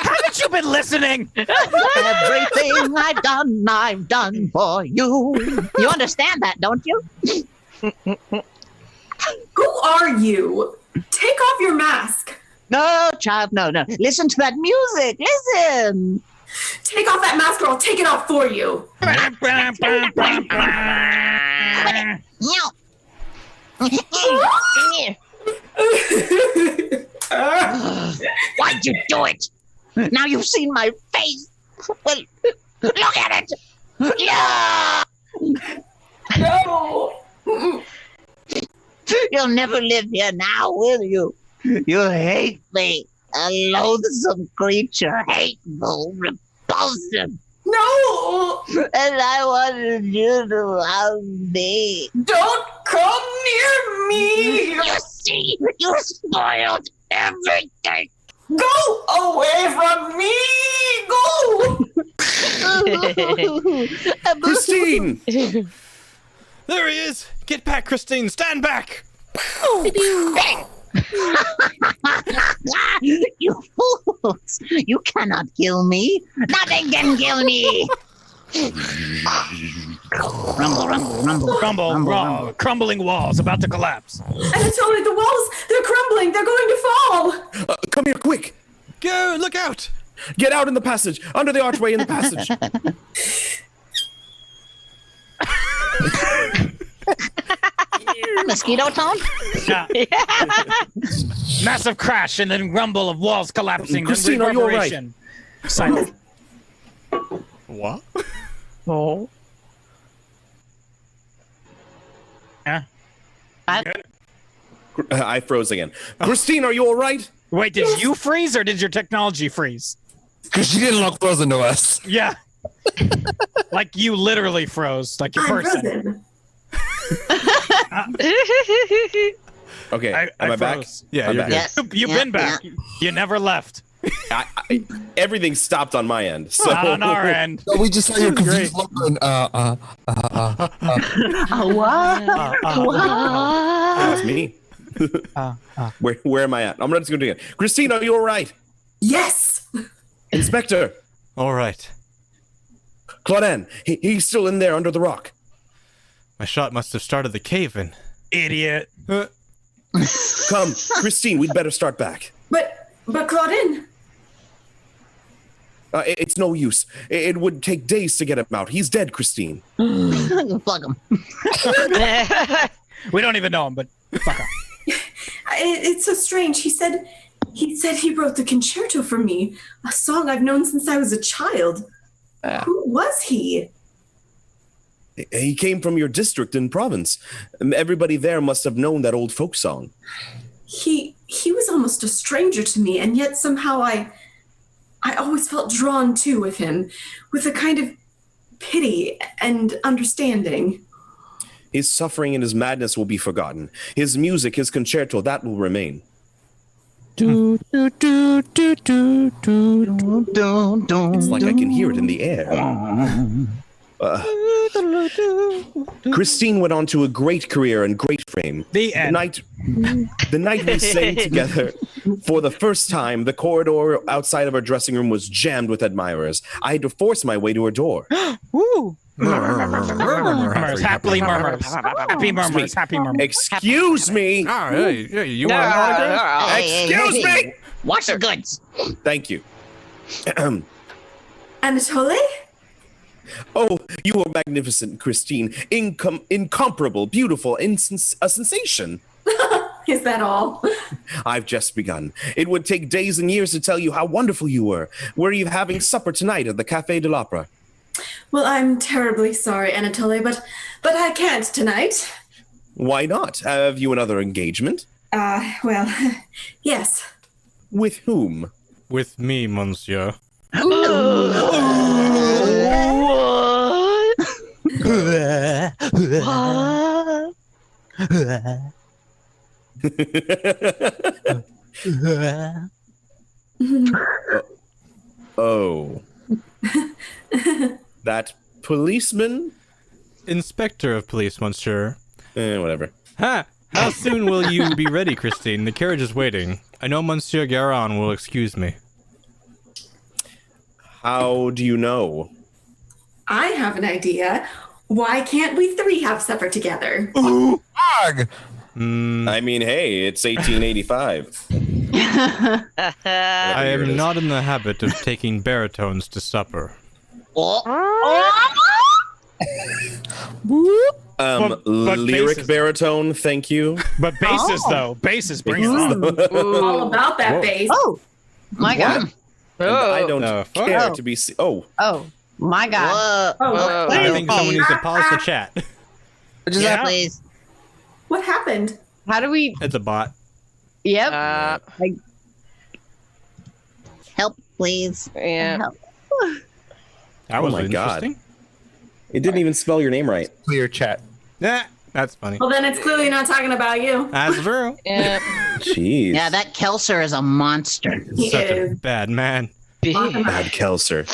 Haven't you been listening? Everything I've done for you. You understand that, don't you? Who are you? Take off your mask. No, child, no. Listen to that music. Listen. Take off that mask or I'll take it off for you. Why'd you do it? Now you've seen my face. Well, look at it. Yeah. No. You'll never live here now, will you? You hate me. A loathsome creature. Hateful. Repulsive. No. And I wanted you to love me. Don't come near me. You see, you spoiled everything. Go away from me. Go. Christine! There he is! Get back, Christine! Stand back! You fools! You cannot kill me! Nothing can kill me! Rumble. Crumbling walls about to collapse. Anatoly, the walls, they're crumbling. They're going to fall. Come here, quick! Go! Look out! Get out in the passage! Under the archway in the passage! Mosquito tone? Yeah. Massive crash and then rumble of walls collapsing. Christine, then are you all right? reverberation. Silence. What? Oh. Yeah. I froze again. Christine, are you all right? Wait, did you freeze or did your technology freeze? Because she didn't look frozen to us. Yeah. Like you literally froze, like your I'm person. frozen. Okay, am I back? froze. Yeah, I'm you're back. good. Yes. You've been back. You never left. Everything stopped on my end. So On our end. No, we just saw your confused look. And, That's me. Where am I at? I'm just going to do it again. Christine, are you all right? Yes. Inspector, All right. Claudine, he's still in there under the rock. My shot must have started the cave in. Idiot. Come, Christine, we'd better start back. But Claudine. It's no use. It would take days to get him out. He's dead, Christine. Plug him. We don't even know him, but fuck off. It's so strange. He said he wrote the concerto for me, a song I've known since I was a child. Who was he? He came from your district and province. Everybody there must have known that old folk song. He was almost a stranger to me, and yet somehow I always felt drawn to with him, with a kind of pity and understanding. His suffering and his madness will be forgotten. His music, his concerto, that will remain. Do, do, do, do, do, do, do. It's like I can hear it in the air. Christine went on to a great career and great fame. The end. The night we sang together, for the first time, the corridor outside of our dressing room was jammed with admirers. I had to force my way to her door. Woo! Murmurs, happily murmurs. Happy murmurs, happy murmurs. Excuse me. Hey, you want an autograph? Excuse me. Watch the goods. Thank you. Anatole? Oh, you are magnificent, Christine. Incomparable, beautiful, a sensation. Is that all? I've just begun. It would take days and years to tell you how wonderful you were. Were you having supper tonight at the Café de l'Opera? Well, I'm terribly sorry, Anatole, but I can't tonight. Why not? Have you another engagement? Well, yes. With whom? With me, monsieur. Oh. That policeman? Inspector of police, monsieur. Whatever. Ha! How soon will you be ready, Christine? The carriage is waiting. I know Monsieur Garon will excuse me. How do you know? I have an idea. Why can't we three have supper together? Dog! I mean, hey, it's 1885. I am not in the habit of taking baritones to supper. But lyric basses. baritone, thank you. But basses, though. Basses, bring it on. All about that bass. Oh, my God. And I don't care Oh. to be... Oh, my God. Oh, I think someone needs to pause the chat. Yeah, please. What happened? How do we? It's a bot. Yep. Help, please. Yeah. That was my God. interesting. It didn't even spell your name right. Clear chat. Nah, that's funny. Well, then it's clearly not talking about you. That's true. Yeah. Jeez. Yeah, that Kelser is a monster. He Such a is. bad man. Bad Kelser.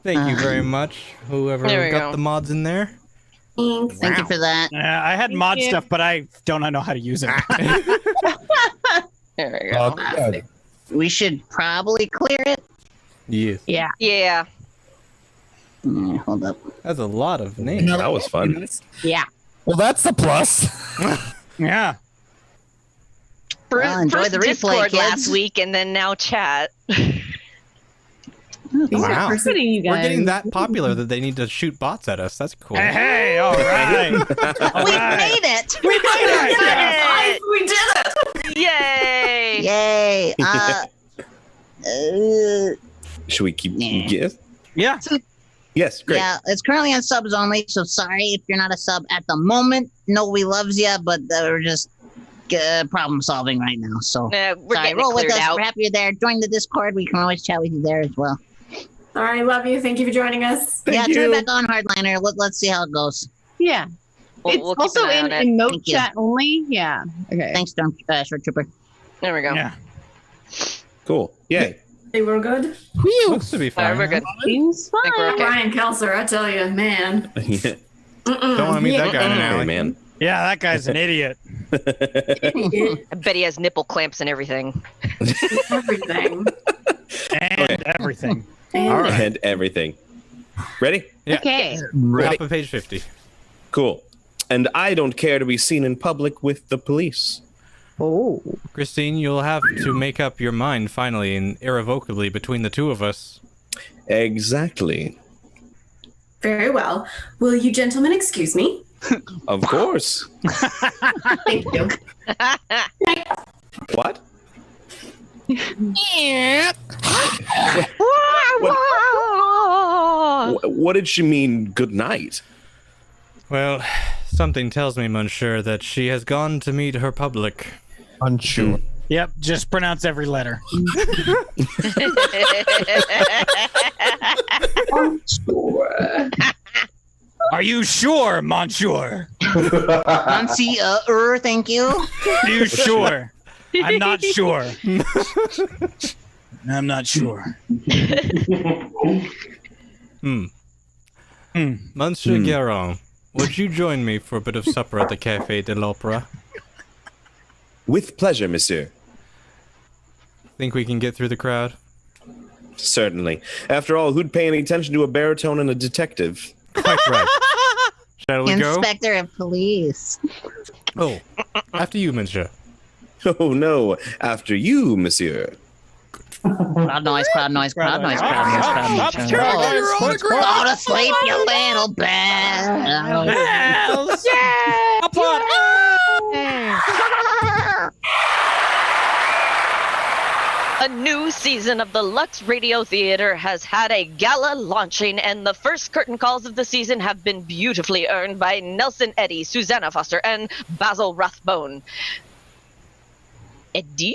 Thank you very much, whoever There we got go. the mods in there. Thanks. Thank you for that. Yeah, I had mod you. stuff, but I don't know how to use it. There we go. Good. We should probably clear it. Yes. Yeah. Yeah. Hold up. That's a lot of names. That was fun. Yeah. Well, that's the plus. Yeah. Well, enjoy First the replay, Discord kids. last week, and then now chat. Wow. Look at you We're getting guys. that popular that they need to shoot bots at us. That's cool. Hey, all right. We made it. We made it. Guys, we did it. Yay! Yay. Should we keep? Yeah. Yes. Yeah. Yes. Great. Yeah, it's currently on subs only, so sorry if you're not a sub at the moment. No, we loves you, but we're just problem solving right now. So We're sorry, getting roll it with cleared us. out. We're happy you're there. Join the Discord. We can always chat with you there as well. All right, love you. Thank you for joining us. Turn it back on, Hardliner. Let's see how it goes. Yeah. We'll It's keep also an eye in on it. emote Thank you. chat only. Yeah. Okay. Thanks, Short Trooper. There we go. Yeah. Cool. Yay. They were good. Looks to be All right, fine. we're good. Seems I think we're fine. okay. Ryan Kelser, I tell you, man. Yeah. Don't want to meet that guy in an Hey, alley. man. Yeah, that guy's an idiot. I bet he has nipple clamps and everything. Everything. And everything. All right. And everything. Ready? Yeah. Okay. Top of page 50. Cool. And I don't care to be seen in public with the police. Oh. Christine, you'll have to make up your mind finally and irrevocably between the two of us. Exactly. Very well. Will you gentlemen excuse me? Of course. Thank you. What? What did she mean? Good night. Well, something tells me, Monsieur, that she has gone to meet her public. Unsure. Yep, just pronounce every letter. Are you sure, Monsieur? Monsieur, thank you. Are you sure? I'm not sure. I'm not sure. Monsieur Guérin, would you join me for a bit of supper at the Café de l'Opéra? With pleasure, monsieur. Think we can get through the crowd? Certainly. After all, who'd pay any attention to a baritone and a detective? Quite right. Shall we go? Inspector of Police. Oh, after you, Monsieur. Oh no, after you, monsieur. Crowd noise, crowd noise, crowd noise, crowd noise, crowd noise. Go to sleep, you little bell. A new season of the Lux Radio Theater has had a gala launching, and the first curtain calls of the season have been beautifully earned by Nelson Eddy, Susanna Foster, and Basil Rathbone. Eddie?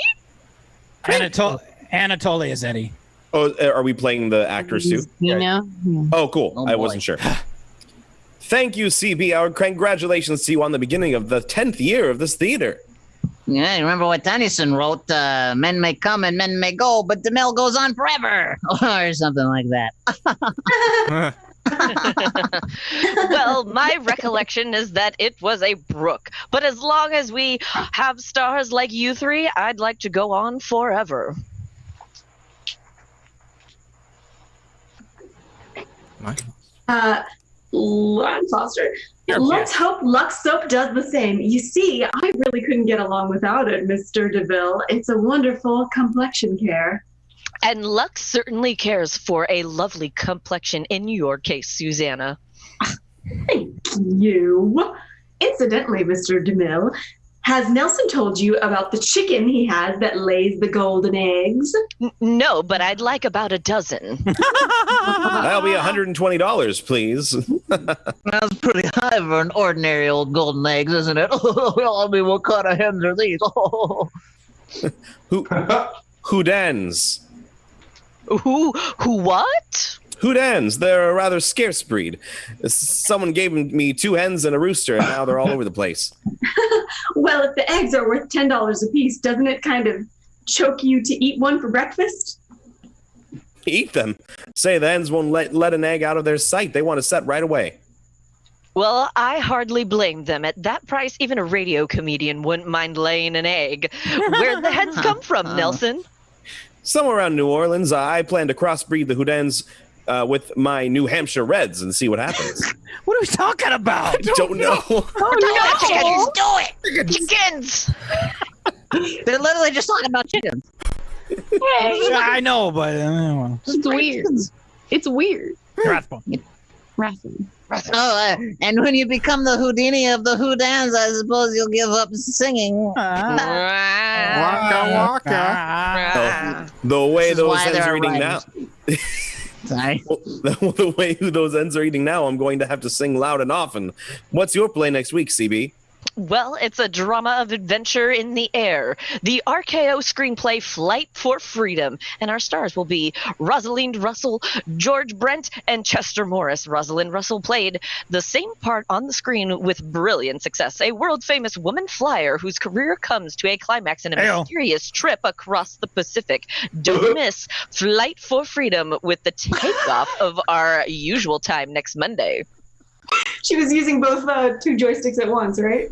Anatoly is Eddie. Oh, are we playing the actors too? You know? Oh, cool. Oh, I boy. wasn't sure. Thank you, CB. Our congratulations to you on the beginning of the 10th year of this theater. Yeah, you remember what Tennyson wrote? Men may come and men may go, but the mill goes on forever, or something like that. Well, my recollection is that it was a brook. But as long as we have stars like you three, I'd like to go on forever. I'm Foster. Let's hope Lux Soap does the same. You see, I really couldn't get along without it, Mr. DeVille. It's a wonderful complexion care. And Lux certainly cares for a lovely complexion in your case, Susanna. Thank you. Incidentally, Mr. DeMille, has Nelson told you about the chicken he has that lays the golden eggs? No, but I'd like about a dozen. That'll be $120, please. That's pretty high for an ordinary old golden eggs, isn't it? I mean, what kind of hens are these? Houdans. Who what? Houdans. They're a rather scarce breed. Someone gave me 2 hens and a rooster, and now they're all over the place. Well, if the eggs are worth $10 a piece, doesn't it kind of choke you to eat one for breakfast? Eat them. Say the hens won't let an egg out of their sight. They want to set right away. Well, I hardly blame them. At that price, even a radio comedian wouldn't mind laying an egg. Where'd the hens come from, Nelson? Somewhere around New Orleans. I plan to crossbreed the Houdans with my New Hampshire Reds and see what happens. What are we talking about? I don't know. Chickens, do it! Chickens! They're literally just talking about chickens. I know, but It's weird. It's weird. Rathbone. Rathbone. Oh, and when you become the Houdini of the Houdans, I suppose you'll give up singing. Waka waka. The way This is those why ends there are are reading now. Sorry. The way those ends are reading now, I'm going to have to sing loud and often. What's your play next week, CB? Well, it's a drama of adventure in the air. The RKO screenplay Flight for Freedom. And our stars will be Rosalind Russell, George Brent, and Chester Morris. Rosalind Russell played the same part on the screen with brilliant success. A world-famous woman flyer whose career comes to a climax in a mysterious trip across the Pacific. Don't miss Flight for Freedom with the takeoff of our usual time next Monday. She was using both 2 joysticks at once, right?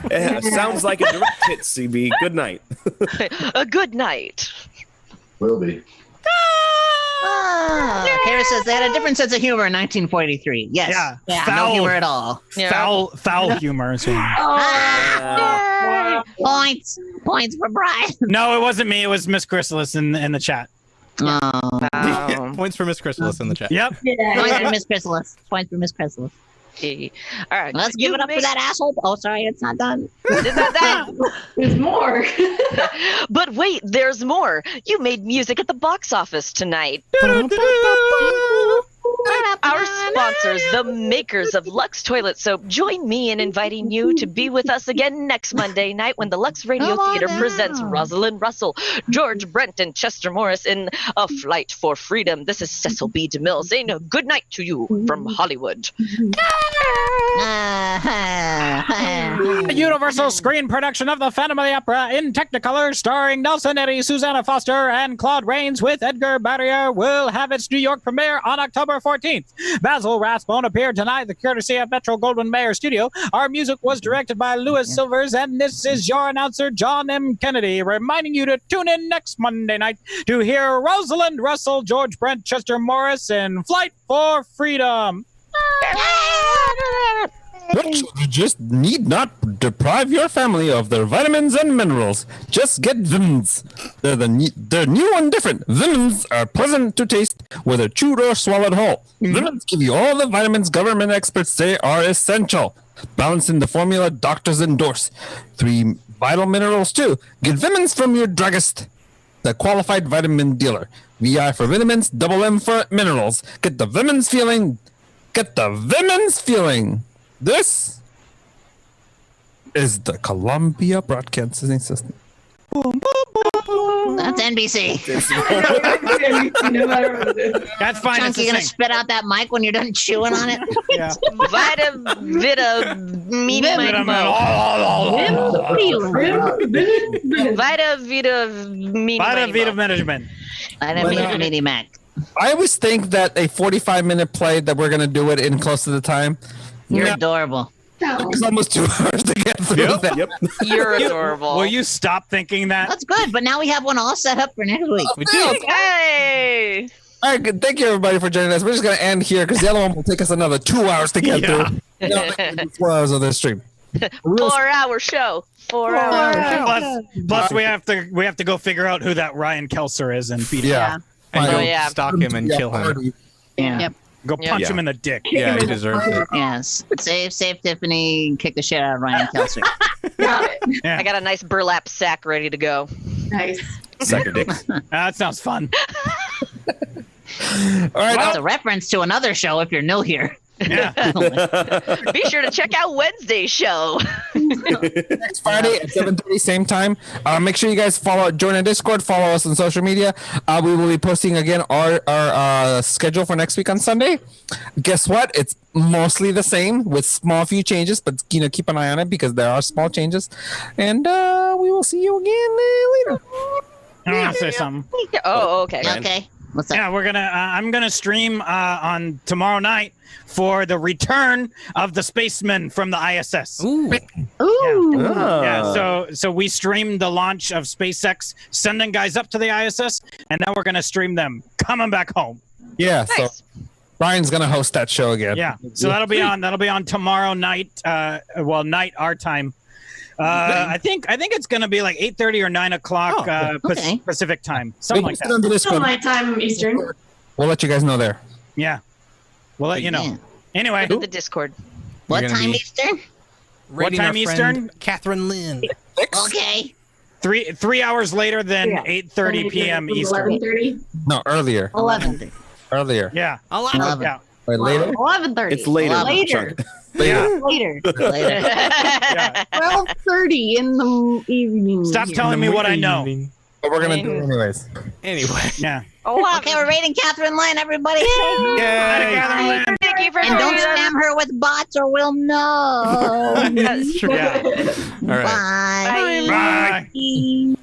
Yeah, sounds like a direct hit, CB. Good night. A good night. Will be. Kara says they had a different sense of humor in 1943. Yes. Yeah. No humor at all. Foul humor. Points for Brian. No, it wasn't me. It was Miss Chrysalis in the chat. Points for Miss Chrysalis in the chat. Yep. Points for Miss Chrysalis. Points for Miss Chrysalis. All right. Let's give it up for that asshole. Oh, sorry, it's not done. There's more. But wait, there's more. You made music at the box office tonight. Our sponsors, the makers of Lux Toilet Soap, join me in inviting you to be with us again next Monday night when the Lux Radio Theater presents Rosalind Russell, George Brent, and Chester Morris in A Flight for Freedom. This is Cecil B. DeMille saying good night to you from Hollywood. A Universal screen production of the Phantom of the Opera in Technicolor, starring Nelson Eddy, Susanna Foster, and Claude Rains with Edgar Barrier, will have its New York premiere on October 14th. Basil Rathbone appeared tonight, the courtesy of Metro Goldwyn Mayer Studio. Our music was directed by Louis Silvers, and this is your announcer, John M. Kennedy, reminding you to tune in next Monday night to hear Rosalind Russell, George Brent, Chester Morris in Flight for Freedom. But you just need not deprive your family of their vitamins and minerals. Just get vitamins. They're new and different. Vitamins are pleasant to taste, whether chewed or swallowed whole. Vitamins give you all the vitamins government experts say are essential. Balancing the formula doctors endorse. 3 vital minerals too. Get vitamins from your druggist, the qualified vitamin dealer. VI for vitamins, double M for minerals. Get the vitamins feeling. Get the vitamins feeling. This is the Columbia Broadcasting System. That's NBC. That's fine. Chunky, you gonna spit out that mic when you're done chewing on it? Yeah. Vita Vita Meeny Vita Vita Management. Meaty Mac. I always think that a 45-minute play that we're going to do it in close to the time. You're adorable. It's almost 2 hours to get through that. Yep. You're adorable. Will you stop thinking that? That's good, but now we have one all set up for next week. We do. Hey! All right, good. Thank you, everybody, for joining us. We're just going to end here because the other one will take us another 2 hours to get through. 4 hours of this stream. 4-hour show. 4 hours. Plus, we have to go figure out who that Ryan Kelser is and beat him. Yeah. And Oh, go yeah. stalk him and kill him. Yeah. Yep. Go punch Yeah. him in the dick. Yeah, he deserves it. Yes. Save Tiffany, kick the shit out of Ryan Kelser. Got it. Yeah. I got a nice burlap sack ready to go. Nice. Sucker dicks. That sounds fun. All right. That's a reference to another show if you're new here. Yeah. Be sure to check out Wednesday's show. Next Friday at 7:30, same time. Make sure you guys join our Discord, follow us on social media. We will be posting again our schedule for next week on Sunday. Guess what? It's mostly the same with small few changes, but keep an eye on it because there are small changes. And we will see you again later. I want to say something. Oh, okay. Okay. What's up? Yeah, I'm gonna stream on tomorrow night for the return of the spacemen from the ISS. Ooh. Yeah, so we streamed the launch of SpaceX, sending guys up to the ISS, and now we're gonna stream them coming back home. Yeah, Nice. so Brian's gonna host that show again. Yeah, so that'll be on tomorrow night. Night our time. I think it's gonna be like 8:30 or 9 o'clock okay. Pacific time, something like Post it on that. the Still Discord. my time Eastern. We'll let you guys know there. Yeah, we'll let you know. Yeah. Anyway, The Discord. What You're gonna time be- Eastern? Rating time our friend Eastern? Catherine Lynn. Okay. 3 hours later than Yeah. 8:30 p.m. Eastern. 11:30. No, earlier. 11. Earlier. Yeah. 11. Yeah. Wait, later. 11:30. It's later. Later. Chuck. Yeah. Later. Later. Yeah. 12:30 in the evening. Stop here. telling me what I know. But we're gonna do it anyways. Anyway. Yeah. Okay, we're rating Catherine Lynn, everybody. Catherine Lynn. Thank you for And don't joining us. spam her with bots or we'll know. That's true. Yeah. All right. Bye. Bye. Bye.